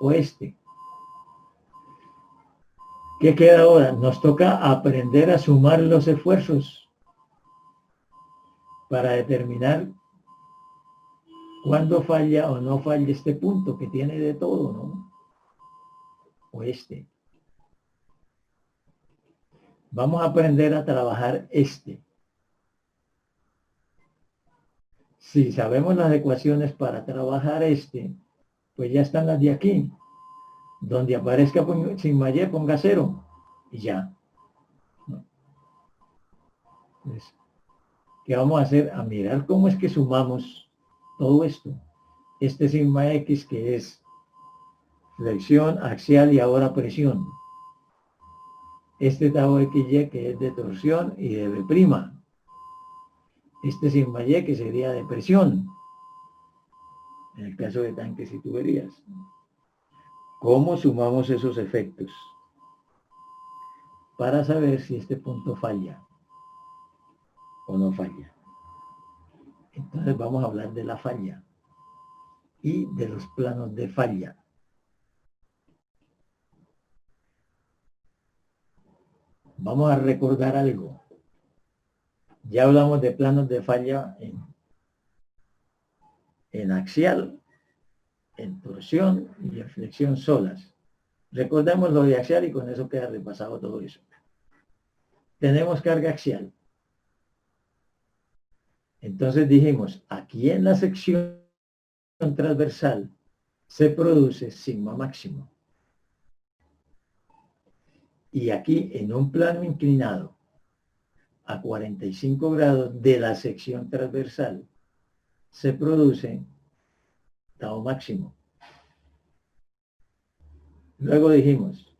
o este. ¿Qué queda ahora? Nos toca aprender a sumar los esfuerzos para determinar cuándo falla o no falla este punto que tiene de todo, ¿no? O este. Vamos a aprender a trabajar este. Si sabemos las ecuaciones para trabajar este, pues ya están las de aquí. Donde aparezca sigma y, ponga 0 y ya. ¿No? Entonces, ¿qué vamos a hacer? A mirar cómo es que sumamos todo esto. Este sigma x que es flexión, axial y ahora presión. Este tau xy que es de torsión y de B'. Este sigma y que sería de presión, en el caso de tanques y tuberías. ¿Cómo sumamos esos efectos? Para saber si este punto falla o no falla. Entonces vamos a hablar de la falla y de los planos de falla. Vamos a recordar algo. Ya hablamos de planos de falla en axial, en torsión y en flexión solas. Recordemos lo de axial y con eso queda repasado todo eso. Tenemos carga axial. Entonces dijimos, aquí en la sección transversal se produce sigma máximo. Y aquí en un plano inclinado a 45 grados de la sección transversal se produce tau máximo. Luego dijimos,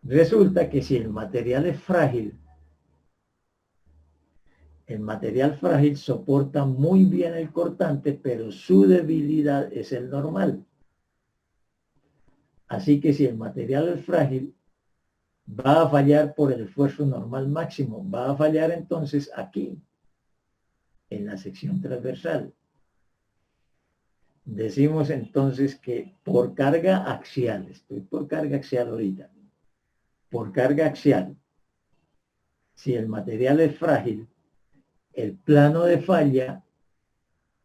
Resulta que si el material es frágil, el material frágil soporta muy bien el cortante, pero su debilidad es el normal. Así que si el material es frágil, va a fallar por el esfuerzo normal máximo. Va a fallar entonces aquí, en la sección transversal. Decimos entonces que por carga axial, estoy por carga axial ahorita, por carga axial, si el material es frágil, el plano de falla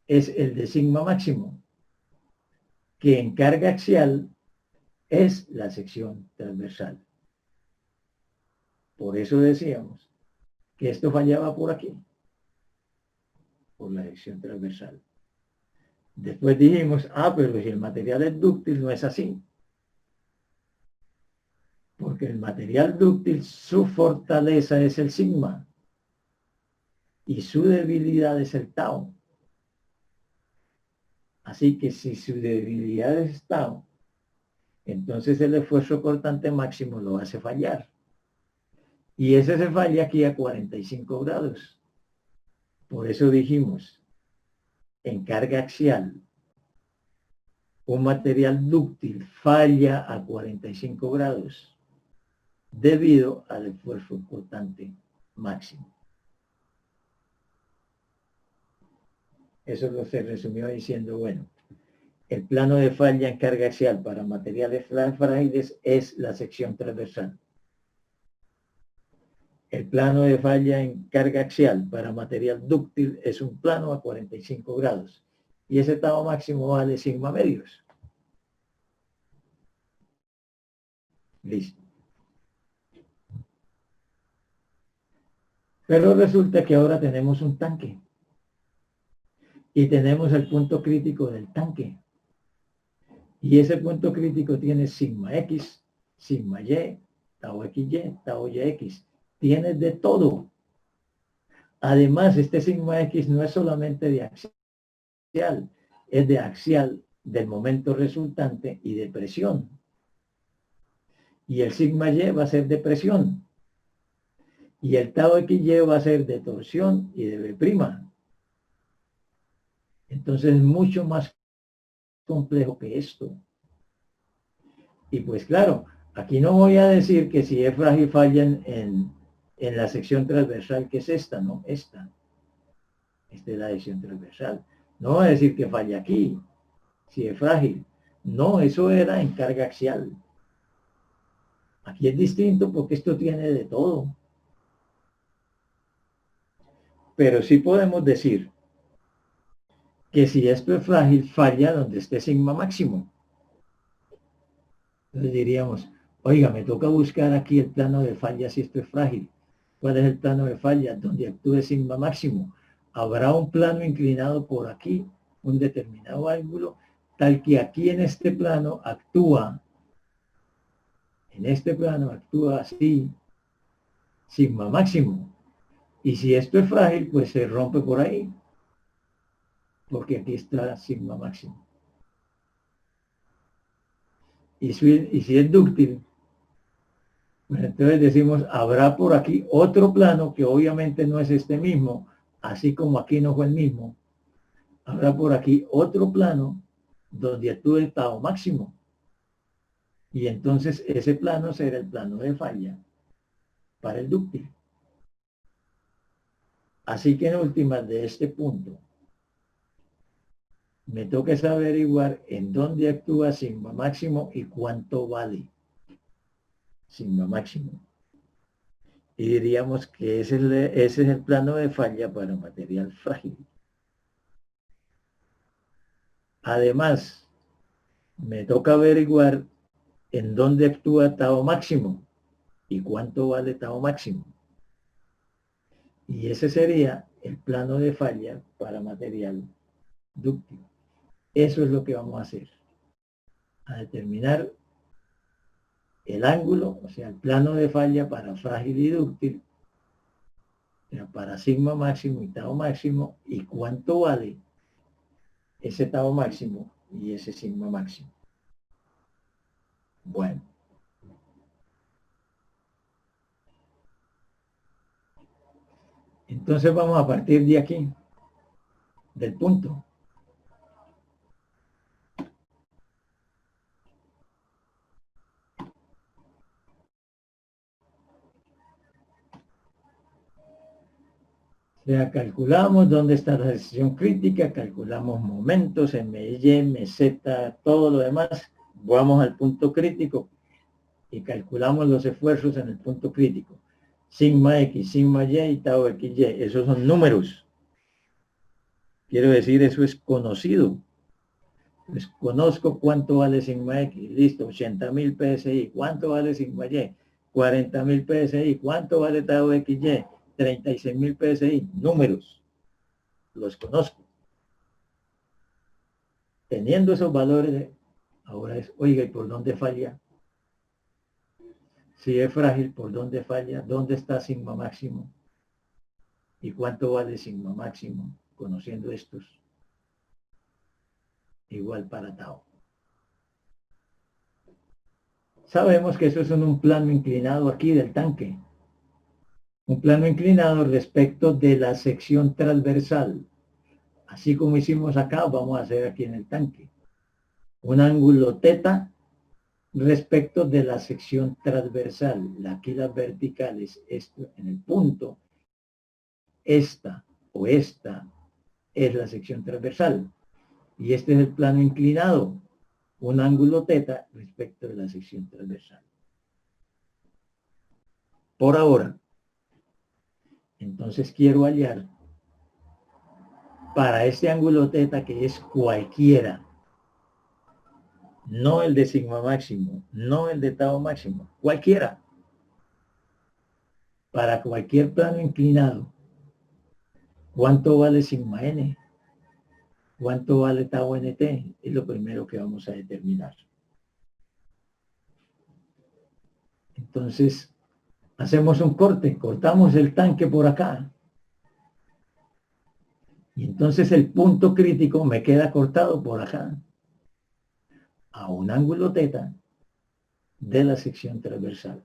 es el de sigma máximo, que en carga axial es la sección transversal. Por eso decíamos que esto fallaba por aquí, por la sección transversal. Después dijimos, pero si el material es dúctil no es así. Porque el material dúctil, su fortaleza es el sigma y su debilidad es el tau. Así que si su debilidad es tau, entonces el esfuerzo cortante máximo lo hace fallar. Y ese se falla aquí a 45 grados. Por eso dijimos, en carga axial, un material dúctil falla a 45 grados debido al esfuerzo cortante máximo. Eso lo se resumió diciendo, bueno, el plano de falla en carga axial para materiales frágiles es la sección transversal. El plano de falla en carga axial para material dúctil es un plano a 45 grados. Y ese tau máximo vale sigma medios. Listo. Pero resulta que ahora tenemos un tanque. Y tenemos el punto crítico del tanque. Y ese punto crítico tiene sigma X, sigma Y, tau XY, tau YX. Tiene de todo. Además, este sigma X no es solamente de axial, es de axial del momento resultante y de presión. Y el sigma Y va a ser de presión. Y el tau XY va a ser de torsión y de B'. Entonces es mucho más complejo que esto. Y pues claro, aquí no voy a decir que si es frágil falla en la sección transversal, que es esta, ¿no? Esta es la sección transversal. No voy a decir que falla aquí, si es frágil. No, eso era en carga axial. Aquí es distinto porque esto tiene de todo. Pero sí podemos decir que si esto es frágil, falla donde esté sigma máximo. Entonces diríamos, oiga, me toca buscar aquí el plano de falla si esto es frágil. ¿Cuál es el plano de falla? Donde actúe sigma máximo. Habrá un plano inclinado por aquí, un determinado ángulo, tal que aquí en este plano actúa así, sigma máximo. Y si esto es frágil, pues se rompe por ahí, porque aquí está sigma máximo. Y si es dúctil, pues entonces decimos, habrá por aquí otro plano que obviamente no es este mismo, así como aquí no fue el mismo. Habrá por aquí otro plano donde actúe el tau máximo. Y entonces ese plano será el plano de falla para el dúctil. Así que en últimas de este punto, me toca averiguar en dónde actúa sigma máximo y cuánto vale sigma máximo. Y diríamos que ese es el plano de falla para material frágil. Además, me toca averiguar en dónde actúa tau máximo y cuánto vale tau máximo. Y ese sería el plano de falla para material dúctil. Eso es lo que vamos a hacer. A determinar el ángulo, o sea, el plano de falla para frágil y dúctil, o sea, para sigma máximo y tau máximo, y cuánto vale ese tau máximo y ese sigma máximo. Bueno. Entonces vamos a partir de aquí, del punto. O sea, calculamos dónde está la sección crítica, calculamos momentos, MY, meseta, todo lo demás. Vamos al punto crítico y calculamos los esfuerzos en el punto crítico. Sigma X, sigma Y y tau XY. Esos son números. Quiero decir, eso es conocido. Pues conozco cuánto vale sigma X. Listo, 80.000 PSI. ¿Cuánto vale sigma Y? 40.000 PSI. ¿Cuánto vale tau XY? 36.000 PSI. Números. Los conozco. Teniendo esos valores, ahora es, oiga, ¿y por dónde falla? Si es frágil, ¿por dónde falla? ¿Dónde está sigma máximo? ¿Y cuánto vale sigma máximo? Conociendo estos. Igual para tau. Sabemos que eso es en un plano inclinado aquí del tanque. Un plano inclinado respecto de la sección transversal. Así como hicimos acá, vamos a hacer aquí en el tanque. Un ángulo teta respecto de la sección transversal. Aquí las verticales, esto en el punto. Esta o esta es la sección transversal. Y este es el plano inclinado. Un ángulo teta respecto de la sección transversal. Por ahora, entonces quiero hallar para este ángulo teta que es cualquiera, no el de sigma máximo, no el de tau máximo, cualquiera, para cualquier plano inclinado, ¿cuánto vale sigma n? ¿Cuánto vale tau nt? Es lo primero que vamos a determinar. Entonces, hacemos un corte, cortamos el tanque por acá. Y entonces el punto crítico me queda cortado por acá, a un ángulo teta de la sección transversal.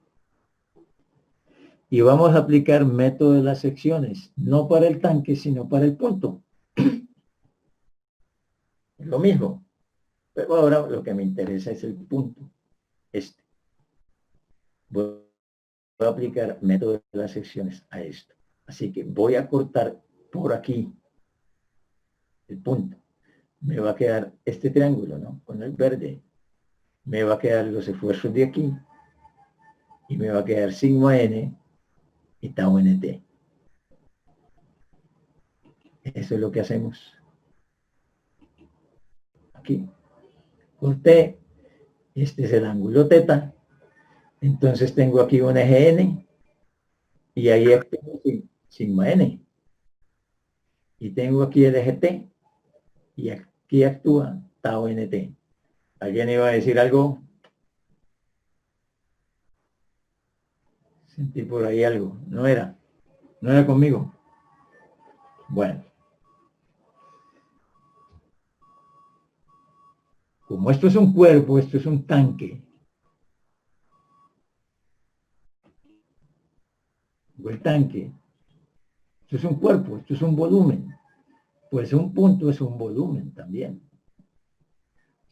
Y vamos a aplicar método de las secciones, no para el tanque, sino para el punto. Lo mismo, pero ahora lo que me interesa es el punto, este. Voy a aplicar método de las secciones a esto. Así que voy a cortar por aquí el punto. Me va a quedar este triángulo, ¿no? Con el verde. Me va a quedar los esfuerzos de aquí. Y me va a quedar sigma n y tau nt. Eso es lo que hacemos. Aquí. Corté. Este es el ángulo teta. Entonces tengo aquí un eje n. Y ahí actúo sigma n. Y tengo aquí el eje t. Y aquí actúa tau nt. ¿Alguien iba a decir algo? Sentí por ahí algo. No era conmigo. Bueno. Como esto es un cuerpo, esto es un tanque. O el tanque. Esto es un cuerpo, esto es un volumen. Pues un punto es un volumen también.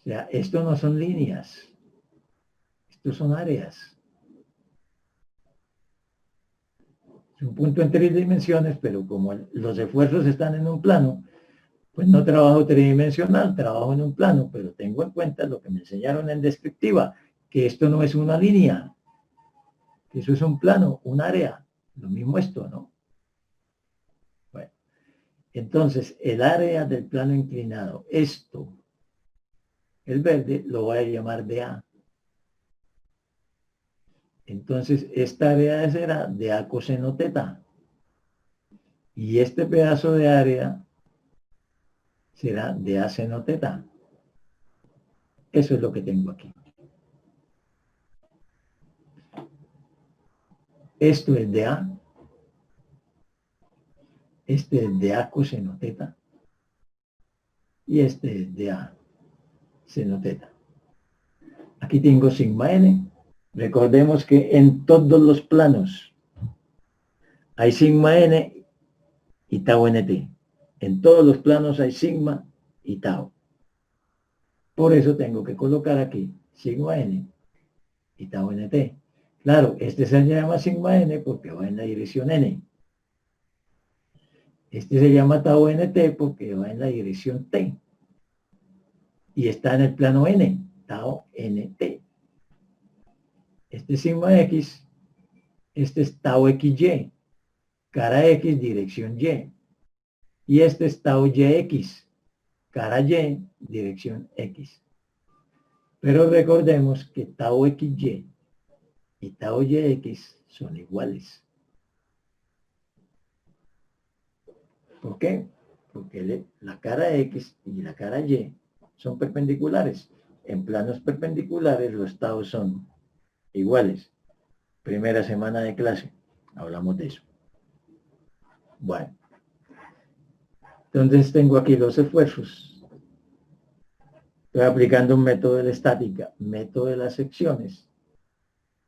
O sea, esto no son líneas. Estos son áreas. Es un punto en 3 dimensiones, pero como los esfuerzos están en un plano, pues no trabajo tridimensional, trabajo en un plano, pero tengo en cuenta lo que me enseñaron en descriptiva, que esto no es una línea, que eso es un plano, un área. Lo mismo esto, ¿no? Bueno, entonces el área del plano inclinado, esto, el verde, lo voy a llamar dA. Entonces esta área será dA coseno teta. Y este pedazo de área será dA seno teta. Eso es lo que tengo aquí. Esto es dA. Este es dA coseno teta. Y este es dA seno teta. Aquí tengo sigma n. Recordemos que en todos los planos hay sigma n y tau nt. En todos los planos hay sigma y tau. Por eso tengo que colocar aquí sigma n y tau nt. Claro, este se llama sigma n porque va en la dirección n. Este se llama tau nt porque va en la dirección t. Y está en el plano n, tau nt. Este es sigma x, este es tau xy, cara x, dirección y. Y este es tau yx, cara y, dirección x. Pero recordemos que tau xy y tau yx son iguales. ¿Por qué? Porque la cara x y la cara y son perpendiculares. En planos perpendiculares los taus son iguales. Primera semana de clase, hablamos de eso. Bueno, entonces tengo aquí los esfuerzos. Estoy aplicando un método de la estática, método de las secciones.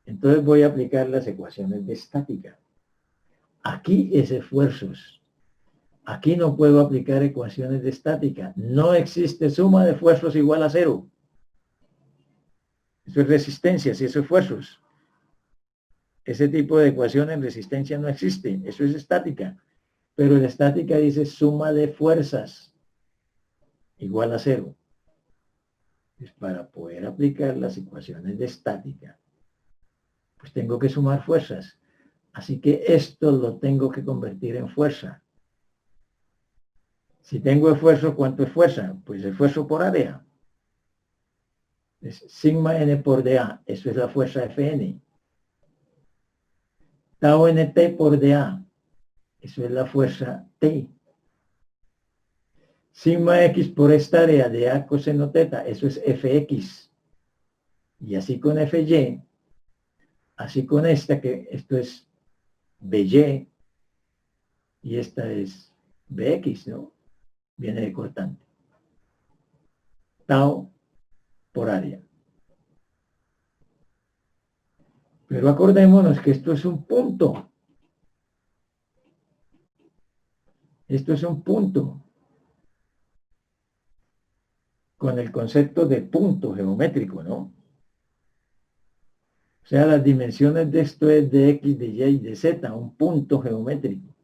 Entonces voy a aplicar las ecuaciones de estática. Aquí es esfuerzos. Aquí no puedo aplicar ecuaciones de estática. No existe suma de esfuerzos igual a 0. Eso es resistencias y eso es esfuerzos. Ese tipo de ecuación en resistencia no existe. Eso es estática. Pero la estática dice suma de fuerzas igual a 0. Pues para poder aplicar las ecuaciones de estática, pues tengo que sumar fuerzas. Así que esto lo tengo que convertir en fuerza. Si tengo esfuerzo, ¿cuánto es fuerza? Pues esfuerzo por área. Es sigma n por dA. Eso es la fuerza Fn. Tau nt por dA. Eso es la fuerza T. Sigma x por esta área de A coseno teta. Eso es Fx. Y así con Fy. Así con esta, que esto es By. Y esta es Bx, ¿no? Viene de cortante. Tau por área. Pero acordémonos que esto es un punto. Esto es un punto. Con el concepto de punto geométrico, ¿no? O sea, las dimensiones de esto es de x, de y y de z, un punto geométrico.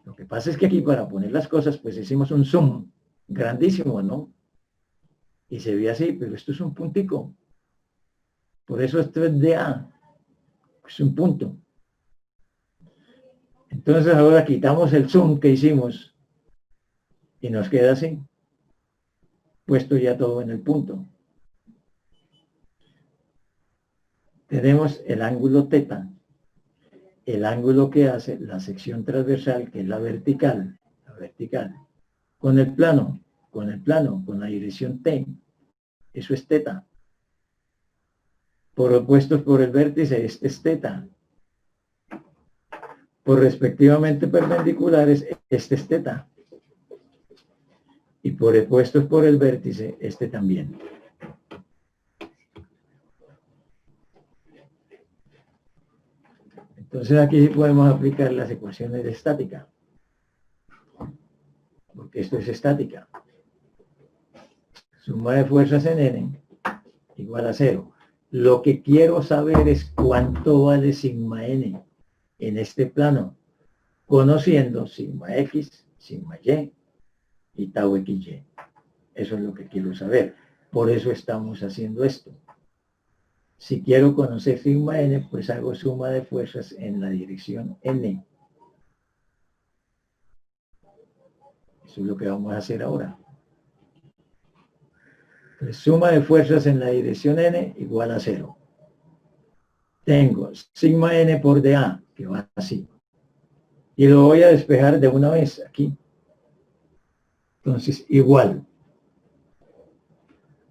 Lo que pasa es que aquí para poner las cosas, pues hicimos un zoom grandísimo, ¿no? Y se ve así, pero esto es un puntico. Por eso esto es de A. Es un punto. Entonces ahora quitamos el zoom que hicimos y nos queda así. Puesto ya todo en el punto. Tenemos el ángulo teta, el ángulo que hace la sección transversal, que es la vertical, con el plano, con la dirección T. Eso es teta. Por opuestos por el vértice, este es teta. Por respectivamente perpendiculares, este es teta. Y por opuestos por el vértice, este también. Entonces aquí sí podemos aplicar las ecuaciones de estática. Porque esto es estática. Suma de fuerzas en N igual a 0. Lo que quiero saber es cuánto vale sigma N en este plano, conociendo sigma X, sigma y tau XY. Eso es lo que quiero saber. Por eso estamos haciendo esto. Si quiero conocer sigma N, pues hago suma de fuerzas en la dirección N. Eso es lo que vamos a hacer ahora. Pues suma de fuerzas en la dirección N igual a 0. Tengo sigma N por dA, que va así. Y lo voy a despejar de una vez aquí. Entonces, igual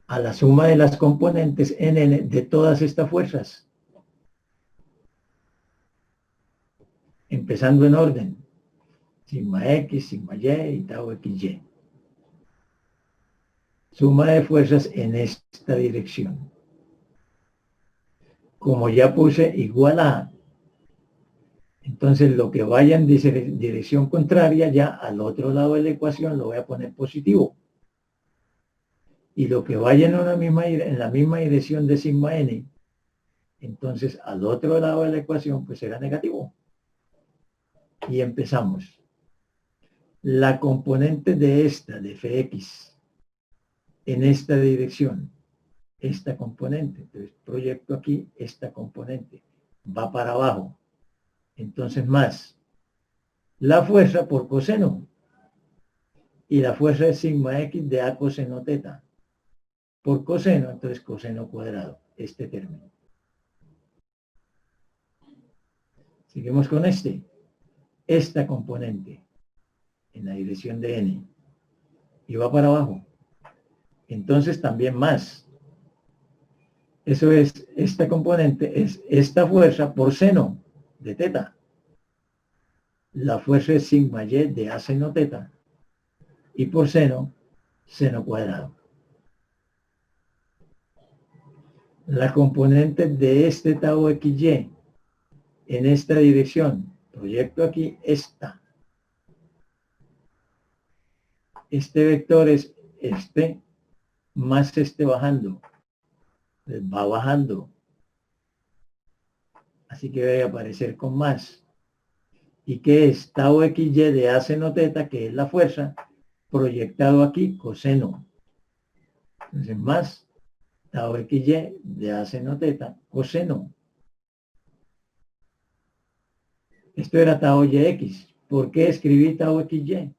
a la suma de las componentes en N de todas estas fuerzas. Empezando en orden. Sigma X, sigma Y y tau XY. Suma de fuerzas en esta dirección. Como ya puse igual a, Entonces lo que vaya en dirección contraria, ya al otro lado de la ecuación lo voy a poner positivo. Y lo que vaya en la misma dirección de sigma n, entonces al otro lado de la ecuación pues será negativo. Y empezamos. La componente de esta, de fx, en esta dirección, esta componente, entonces proyecto aquí esta componente, va para abajo. Entonces más la fuerza por coseno. Y la fuerza es sigma x de a coseno teta. Por coseno, entonces coseno cuadrado, este término. Seguimos con esta componente en la dirección de n y va para abajo. Entonces también más. Eso es, esta componente es esta fuerza por seno de teta. La fuerza es sigma y de a seno teta y por seno, seno cuadrado. La componente de este tau xy en esta dirección, proyecto aquí esta. Este vector es este más este bajando. Va bajando. Así que debe aparecer con más. ¿Y qué es? Tau xy de a seno teta, que es la fuerza, proyectado aquí coseno. Entonces más tau xy de a seno teta, coseno. Esto era tau yx. ¿Por qué escribí tau xy?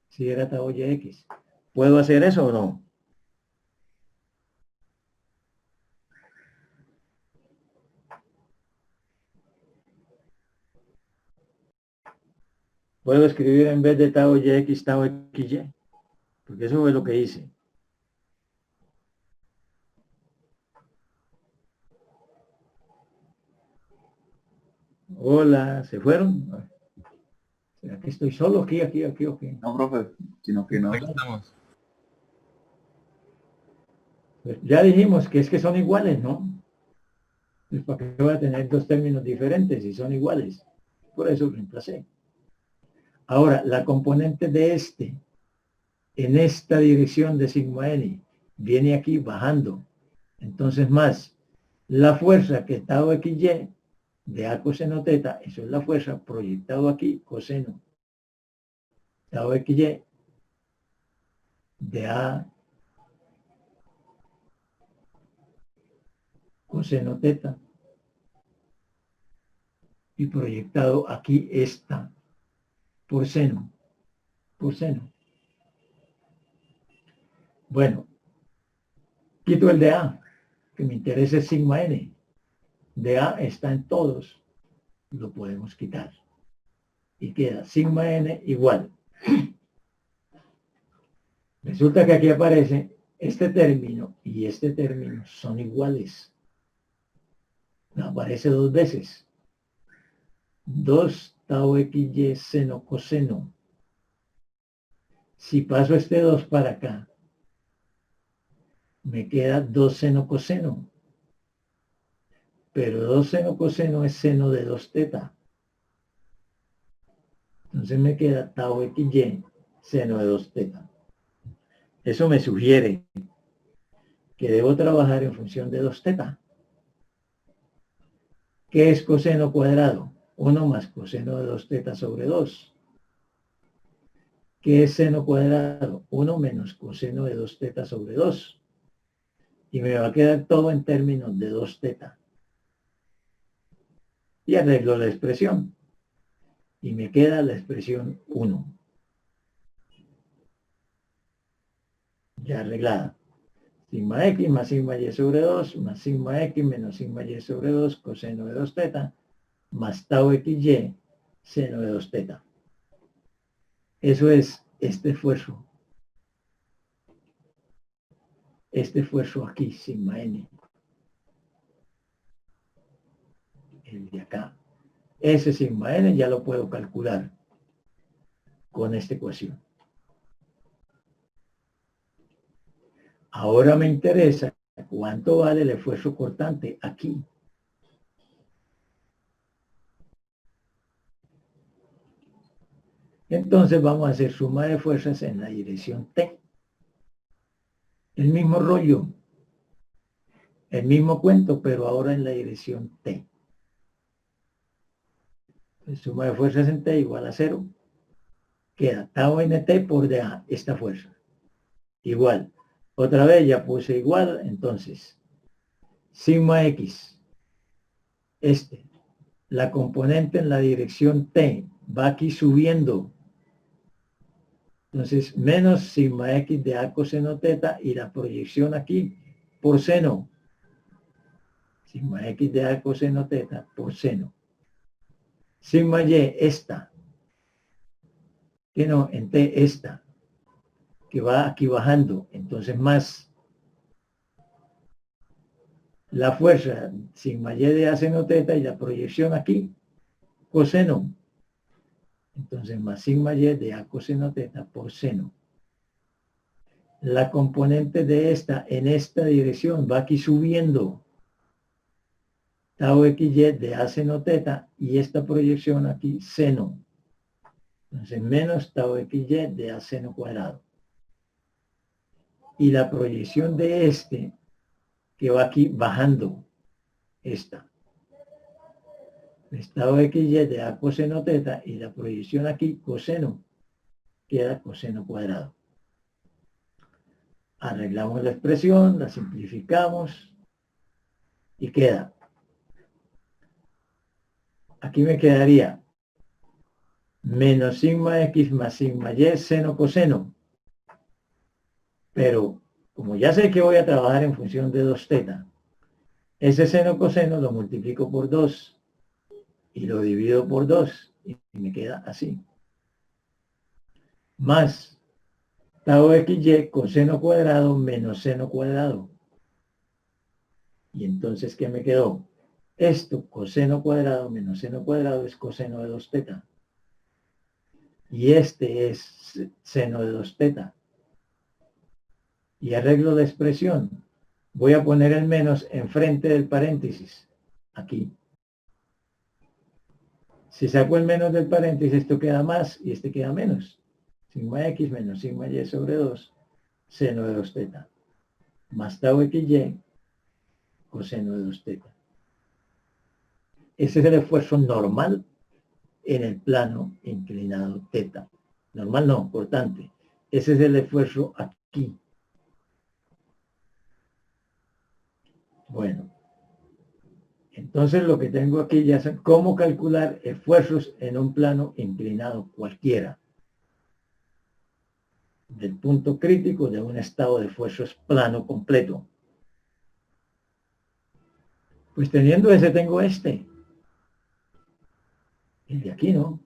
Si era tau yx. ¿Puedo hacer eso o no? Puedo escribir en vez de tau yx, tau xy. Porque eso fue lo que hice. Hola, ¿se fueron? ¿Será que estoy solo aquí? No, profe, sino que no. Aquí estamos. Pues ya dijimos que es que son iguales, ¿no? Pues ¿para qué voy a tener dos términos diferentes si son iguales? Por eso reemplacé. Ahora, la componente de este, en esta dirección de sigma n, viene aquí bajando. Entonces más, la fuerza que tau xy de a coseno teta, eso es la fuerza proyectado aquí, coseno. Tau xy de a coseno teta y proyectado aquí esta por seno. Bueno, quito el de A, que me interesa es sigma n. De A está en todos, lo podemos quitar. Y queda sigma n igual. Resulta que aquí aparece este término y este término son iguales. Aparece dos veces. 2 tau xy seno coseno. Si paso este 2 para acá, me queda 2 seno coseno. Pero 2 seno coseno es seno de 2 teta. Entonces me queda tau xy seno de 2 teta. Eso me sugiere que debo trabajar en función de 2 teta. ¿Qué es coseno cuadrado? 1 más coseno de 2 teta sobre 2. ¿Qué es seno cuadrado? 1 menos coseno de 2 teta sobre 2. Y me va a quedar todo en términos de 2 teta. Y arreglo la expresión. Y me queda la expresión 1. Ya arreglada. Sigma x más sigma y sobre 2 más sigma x menos sigma y sobre 2 coseno de 2 teta más tau xy seno de 2 teta. Eso es este esfuerzo. Este esfuerzo aquí, sigma n. El de acá. Ese sigma n ya lo puedo calcular con esta ecuación. Ahora me interesa cuánto vale el esfuerzo cortante aquí. Entonces vamos a hacer suma de fuerzas en la dirección T. El mismo rollo, el mismo cuento, pero ahora en la dirección T. Suma de fuerzas en T igual a 0. Queda tau nt por DA, esta fuerza. Igual. Otra vez ya puse igual, entonces, sigma X, la componente en la dirección T, va aquí subiendo. Entonces, menos sigma X de A coseno teta y la proyección aquí por seno. Sigma X de A coseno teta por seno. Sigma Y, que no, en T que va aquí bajando. Entonces, más la fuerza sigma Y de A seno teta y la proyección aquí, coseno. Entonces, más sigma Y de A coseno teta por seno. La componente de en esta dirección va aquí subiendo. Tau XY de A seno teta y esta proyección aquí seno. Entonces, menos tau XY de A seno cuadrado. Y la proyección de que va aquí bajando, tau XY de A coseno teta y la proyección aquí coseno, queda coseno cuadrado. Arreglamos la expresión, la simplificamos y queda. Aquí me quedaría menos sigma X más sigma Y seno coseno. Pero como ya sé que voy a trabajar en función de 2 teta, ese seno coseno lo multiplico por 2 y lo divido por 2 y me queda así. Más tau XY coseno cuadrado menos seno cuadrado. Y entonces, ¿qué me quedó? Esto, coseno cuadrado menos seno cuadrado, es coseno de 2 teta. Y este es seno de 2 teta. Y arreglo la expresión. Voy a poner el menos enfrente del paréntesis. Aquí. Si saco el menos del paréntesis, esto queda más y este queda menos. Sigma X menos sigma Y sobre 2, seno de 2 teta. Más tau XY, coseno de 2 teta. Ese es el esfuerzo normal en el plano inclinado teta. Normal no, cortante. Ese es el esfuerzo aquí. Bueno, entonces lo que tengo aquí ya es cómo calcular esfuerzos en un plano inclinado cualquiera. Del punto crítico de un estado de esfuerzos plano completo. Pues teniendo ese, tengo el de aquí, ¿no?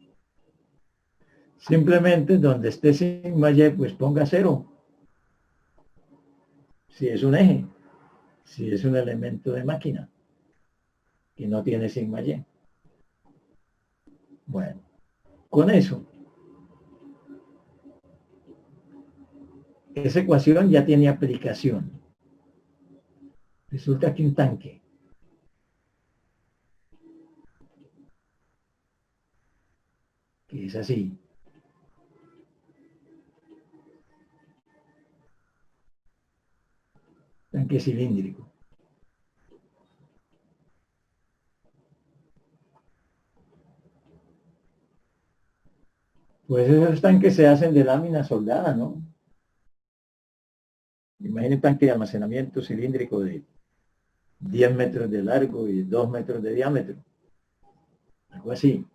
Simplemente donde esté sigma Y, pues ponga 0. Si es un eje, si es un elemento de máquina que no tiene sigma Y. Bueno, con eso, esa ecuación ya tiene aplicación. Resulta que un tanque que es así, tanque cilíndrico. Pues esos tanques se hacen de lámina soldada, ¿no? Imaginen un tanque de almacenamiento cilíndrico de 10 metros de largo y 2 metros de diámetro. Algo así.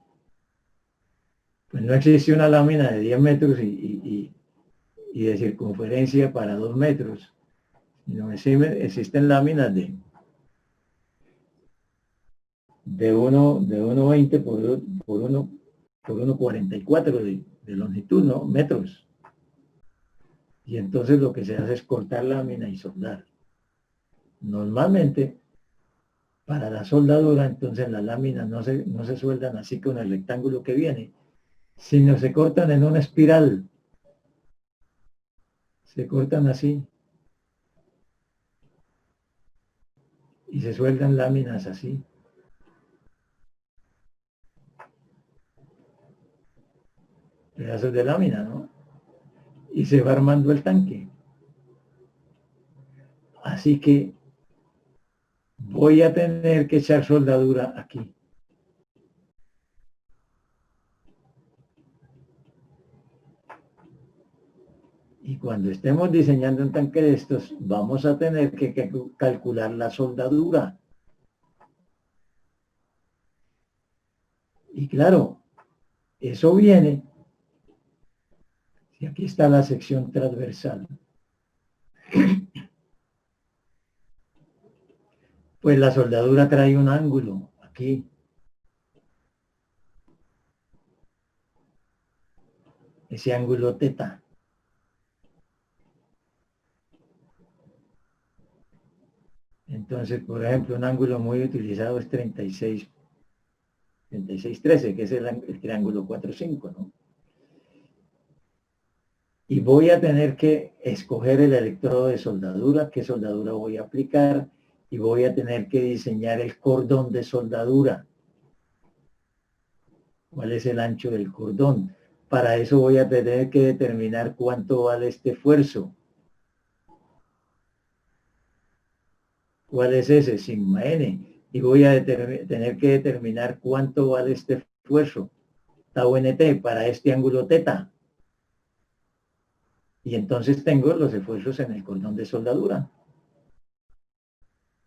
Pues no existe una lámina de 10 metros y de circunferencia para 2 metros. Sino existen láminas de 1,20 por 1,44 de longitud, ¿no? Metros. Y entonces lo que se hace es cortar lámina y soldar. Normalmente, para la soldadura, entonces las láminas no se sueldan así con el rectángulo que viene, sino se cortan en una espiral. Se cortan así. Y se sueldan láminas así. pedazos de lámina, ¿no? Y se va armando el tanque. Así que voy a tener que echar soldadura aquí. Y cuando estemos diseñando un tanque de estos, vamos a tener que calcular la soldadura. Y claro, eso viene, y aquí está la sección transversal. Pues la soldadura trae un ángulo aquí. Ese ángulo teta. Entonces, por ejemplo, un ángulo muy utilizado es 3613, que es el triángulo 4-5, ¿no? Y voy a tener que escoger el electrodo de soldadura, qué soldadura voy a aplicar, y voy a tener que diseñar el cordón de soldadura. ¿Cuál es el ancho del cordón? Para eso voy a tener que determinar cuánto vale este esfuerzo. ¿Cuál es ese? Sigma n. Y voy a tener que determinar cuánto vale este esfuerzo. Tau nt para este ángulo teta. Y entonces tengo los esfuerzos en el cordón de soldadura.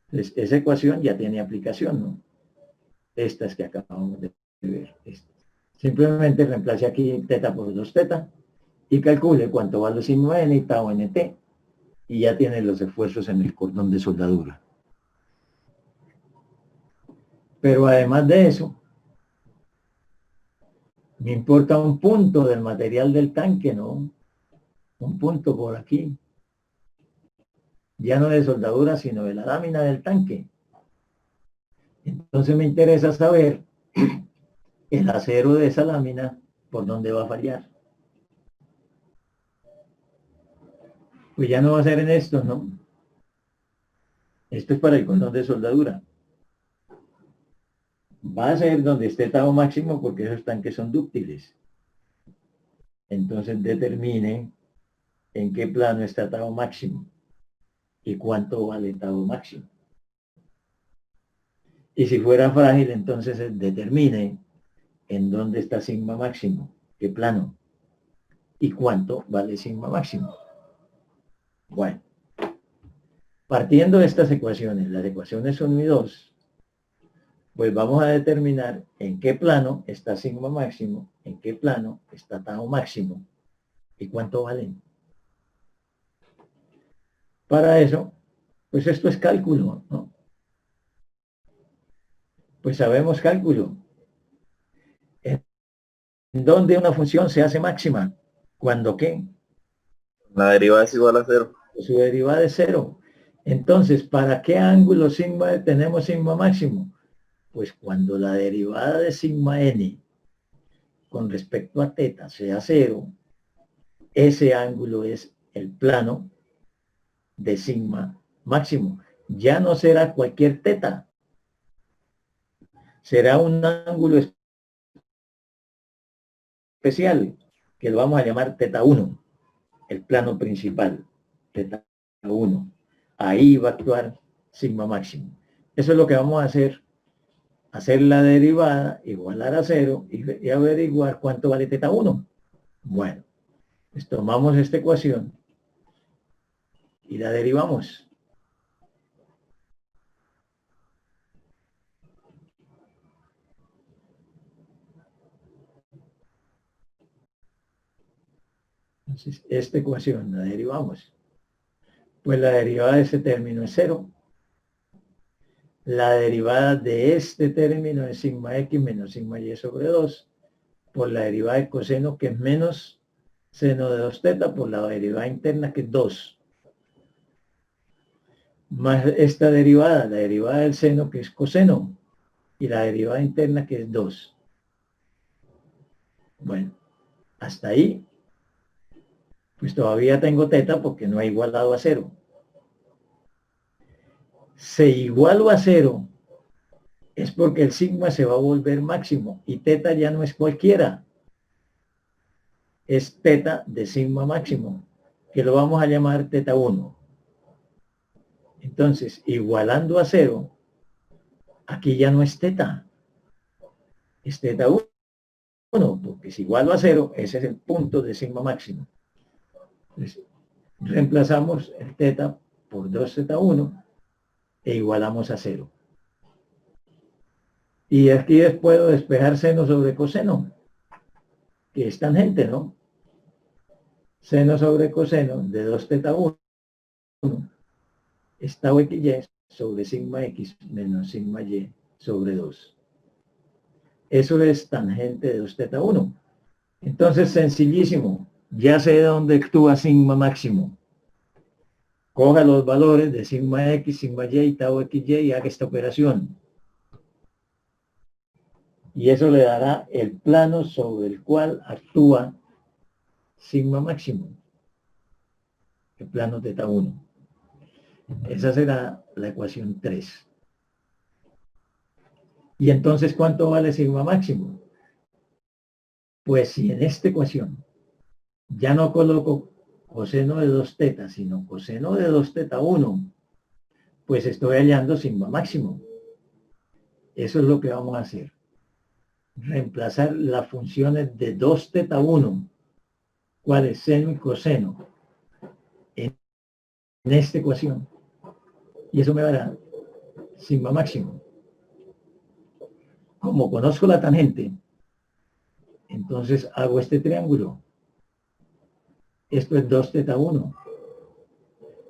Entonces, esa ecuación ya tiene aplicación, ¿no? Estas que acabamos de ver. Simplemente reemplace aquí teta por 2 teta y calcule cuánto vale sigma n y tau nt. Y ya tiene los esfuerzos en el cordón de soldadura. Pero además de eso, me importa un punto del material del tanque, ¿no? Un punto por aquí. Ya no de soldadura, sino de la lámina del tanque. Entonces me interesa saber el acero de esa lámina, por dónde va a fallar. Pues ya no va a ser en esto, ¿no? Esto es para el cordón de soldadura. Va a ser donde esté tau máximo porque esos tanques son dúctiles. Entonces determine en qué plano está tau máximo y cuánto vale tau máximo. Y si fuera frágil, entonces determine en dónde está sigma máximo, qué plano y cuánto vale sigma máximo. Bueno, partiendo de estas ecuaciones, las ecuaciones 1 y 2, pues vamos a determinar en qué plano está sigma máximo, en qué plano está tau máximo y cuánto valen. Para eso, pues esto es cálculo, ¿no? Pues sabemos cálculo. ¿En dónde una función se hace máxima? ¿Cuándo qué? La derivada es igual a 0. Su derivada es 0. Entonces, ¿para qué ángulo sigma tenemos sigma máximo? Pues cuando la derivada de sigma n con respecto a teta sea 0, ese ángulo es el plano de sigma máximo. Ya no será cualquier teta. Será un ángulo especial que lo vamos a llamar teta 1, el plano principal, teta 1. Ahí va a actuar sigma máximo. Eso es lo que vamos a hacer la derivada, igualar a 0 y averiguar cuánto vale teta 1. Bueno, pues tomamos esta ecuación y la derivamos. Entonces, esta ecuación la derivamos. Pues la derivada de este término es 0. La derivada de este término es sigma x menos sigma y sobre 2 por la derivada de coseno, que es menos seno de 2 teta, por la derivada interna, que es 2. Más esta derivada, la derivada del seno, que es coseno, y la derivada interna, que es 2. Bueno, hasta ahí, pues todavía tengo teta porque no ha igualado a 0. Se igualó a 0 es porque el sigma se va a volver máximo y teta ya no es cualquiera. es teta de sigma máximo, que lo vamos a llamar teta 1. Entonces, igualando a 0, aquí ya no es teta, es teta 1, porque si igualo a 0, ese es el punto de sigma máximo. Entonces, reemplazamos el teta por 2 teta 1 e igualamos a 0. Y aquí puedo despejar seno sobre coseno, que es tangente, ¿no? Seno sobre coseno de 2 teta 1 es tau xy sobre sigma x menos sigma y sobre 2. Eso es tangente de 2 teta 1. Entonces, sencillísimo, ya sé dónde actúa sigma máximo. Coja los valores de sigma x, sigma y, tau xy y haga esta operación. Y eso le dará el plano sobre el cual actúa sigma máximo, el plano teta 1. Esa será la ecuación 3. Y entonces, ¿cuánto vale sigma máximo? Pues si en esta ecuación ya no coloco coseno de 2 teta, sino coseno de 2 teta 1, pues estoy hallando sigma máximo. Eso es lo que vamos a hacer. Reemplazar las funciones de 2 teta 1, cuál es seno y coseno, en esta ecuación. Y eso me dará sigma máximo. Como conozco la tangente, entonces hago este triángulo. Esto es 2 teta 1.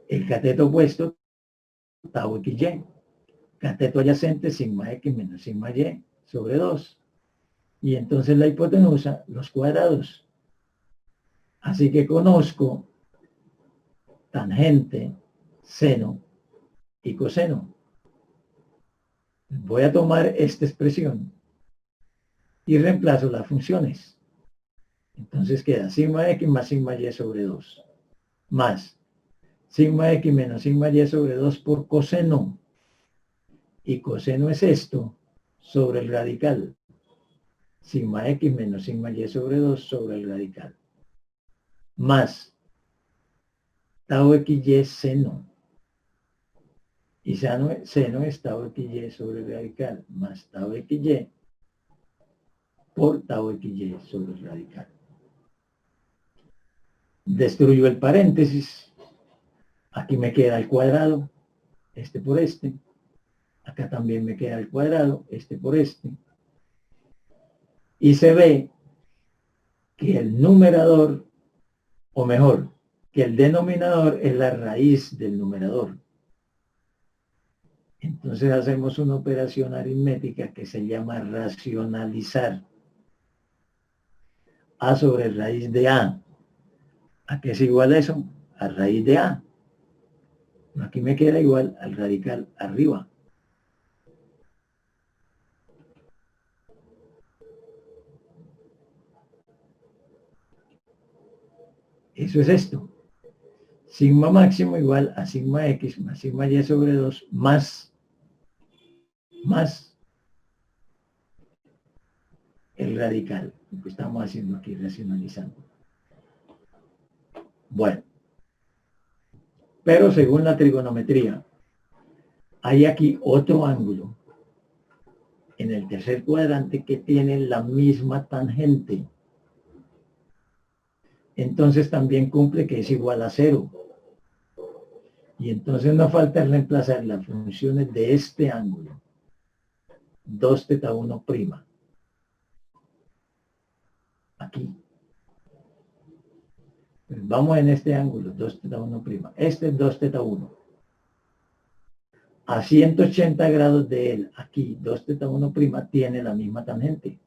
El cateto opuesto, tau xy. Cateto adyacente, sigma x menos sigma y sobre 2. Y entonces la hipotenusa, los cuadrados. Así que conozco tangente, seno y coseno. Voy a tomar esta expresión y reemplazo las funciones. Entonces queda sigma x más sigma y sobre 2. Más sigma x menos sigma y sobre 2 por coseno. Y coseno es esto sobre el radical. Sigma x menos sigma y sobre 2 sobre el radical. Más tau xy seno. Y seno es tau xy sobre el radical. Más tau xy por tau xy sobre el radical. Destruyo el paréntesis. Aquí me queda el cuadrado. Este por este. Acá también me queda el cuadrado. Este por este. Y se ve que el numerador, o mejor, que el denominador es la raíz del numerador. Entonces hacemos una operación aritmética que se llama racionalizar. A sobre raíz de A. ¿A qué es igual eso? A raíz de A. Aquí me queda igual al radical arriba. Eso es esto. Sigma máximo igual a sigma x más sigma y sobre 2 más el radical. Lo que estamos haciendo aquí, racionalizando. Bueno. Pero según la trigonometría, hay aquí otro ángulo en el tercer cuadrante que tiene la misma tangente. Entonces también cumple que es igual a 0. Y entonces nos falta reemplazar las funciones de este ángulo. 2 teta 1 prima. Aquí. Pues vamos en este ángulo, 2 teta 1 prima. Este es 2 teta 1. A 180 grados de él, aquí, 2 teta 1 prima, tiene la misma tangente.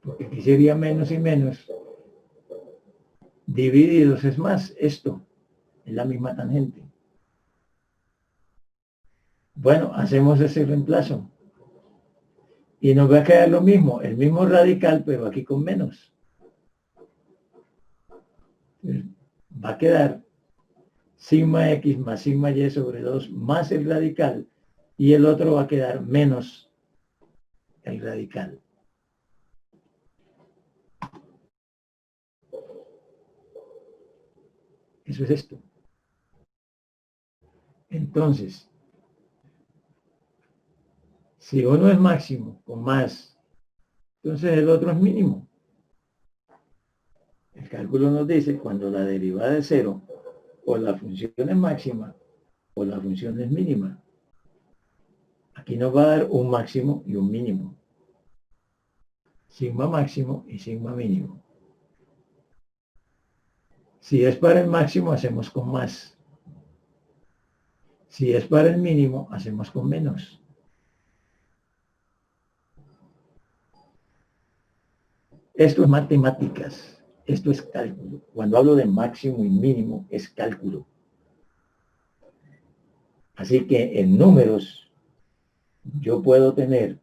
Porque aquí sería menos y menos. Divididos es más, esto es la misma tangente. Bueno, hacemos ese reemplazo. Y nos va a quedar lo mismo, el mismo radical, pero aquí con menos. Va a quedar sigma x más sigma y sobre 2 más el radical, y el otro va a quedar menos el radical. Eso es esto. Entonces, si uno es máximo con más, entonces el otro es mínimo. El cálculo nos dice cuando la derivada es cero, o la función es máxima, o la función es mínima. Aquí nos va a dar un máximo y un mínimo. Sigma máximo y sigma mínimo. Si es para el máximo, hacemos con más. Si es para el mínimo, hacemos con menos. Esto es matemáticas. Esto es cálculo. Cuando hablo de máximo y mínimo, es cálculo. Así que en números, yo puedo tener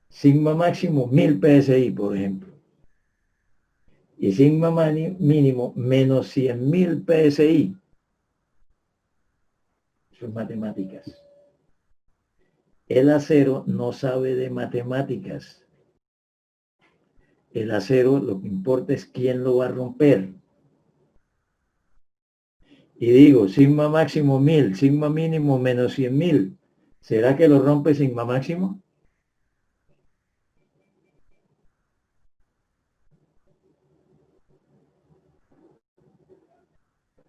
sigma máximo 1000 PSI, por ejemplo. Y sigma mínimo menos 100.000 PSI. Eso es matemáticas. El acero no sabe de matemáticas. El acero lo que importa es quién lo va a romper. Y digo, sigma máximo 1000, sigma mínimo menos 100.000. ¿Será que lo rompe sigma máximo?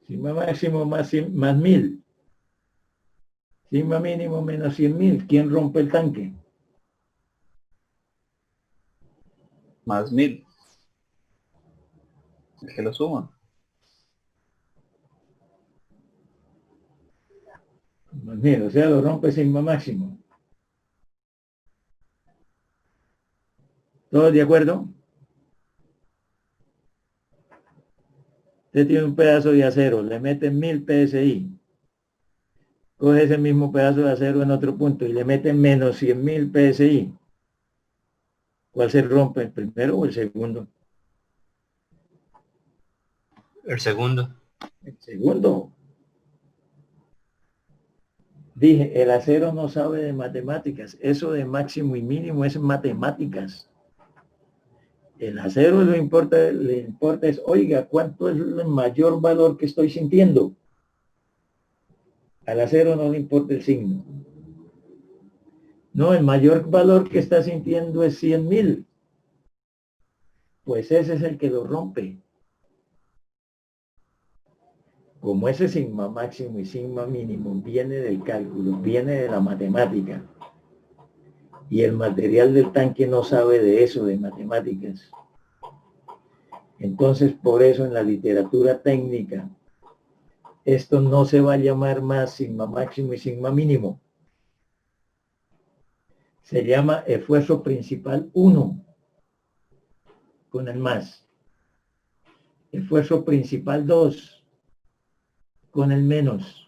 Sigma máximo más 1000. Sigma mínimo menos 100.000. ¿Quién rompe el tanque? Más 1000. Es que lo suman. Más 1000, o sea, lo rompe sigma máximo. ¿Todos de acuerdo? Usted tiene un pedazo de acero, le mete 1000 PSI. Coge ese mismo pedazo de acero en otro punto y le mete menos 100.000 PSI. ¿Cuál se rompe, el primero o el segundo? El segundo. El segundo. Dije, el acero no sabe de matemáticas. Eso de máximo y mínimo es matemáticas. El acero le importa es, oiga, ¿cuánto es el mayor valor que estoy sintiendo? Al acero no le importa el signo. No, el mayor valor que está sintiendo es 100.000. Pues ese es el que lo rompe. Como ese sigma máximo y sigma mínimo viene del cálculo, viene de la matemática, y el material del tanque no sabe de eso, de matemáticas. Entonces, por eso en la literatura técnica, esto no se va a llamar más sigma máximo y sigma mínimo. Se llama esfuerzo principal 1, con el más. Esfuerzo principal 2, con el menos.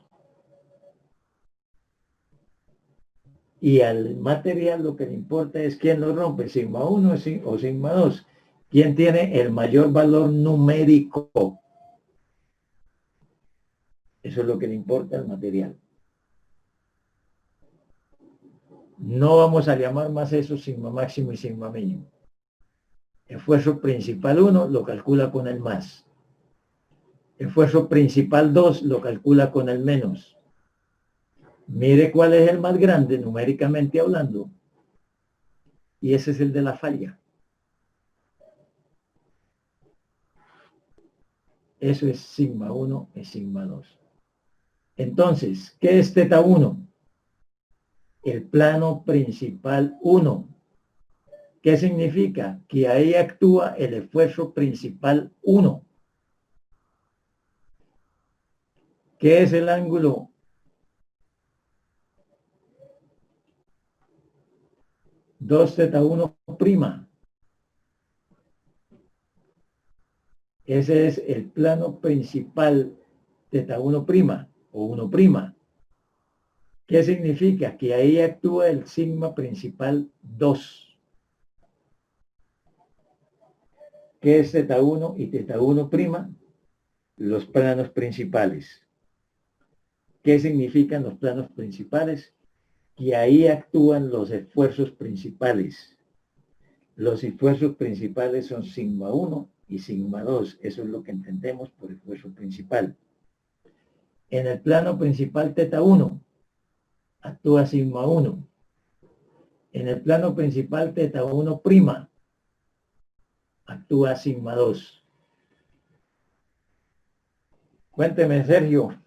Y al material lo que le importa es quién lo rompe, sigma 1 o sigma 2. ¿Quién tiene el mayor valor numérico? Eso es lo que le importa al material. No vamos a llamar más eso sigma máximo y sigma mínimo. Esfuerzo principal 1 lo calcula con el más. Esfuerzo principal 2 lo calcula con el menos. Mire cuál es el más grande numéricamente hablando. Y ese es el de la falla. Eso es sigma 1 y sigma 2. Entonces, ¿qué es teta 1? El plano principal 1. ¿Qué significa? Que ahí actúa el esfuerzo principal 1. ¿Qué es el ángulo? Dos teta 1 prima. Ese es el plano principal teta 1 prima o 1 prima. ¿Qué significa? Que ahí actúa el sigma principal 2. ¿Qué es teta 1 y teta 1 prima? Los planos principales. ¿Qué significan los planos principales? Que ahí actúan los esfuerzos principales. Los esfuerzos principales son sigma 1 y sigma 2. Eso es lo que entendemos por esfuerzo principal. En el plano principal teta 1, actúa sigma 1. En el plano principal teta 1 prima, actúa sigma 2. Cuénteme, Sergio.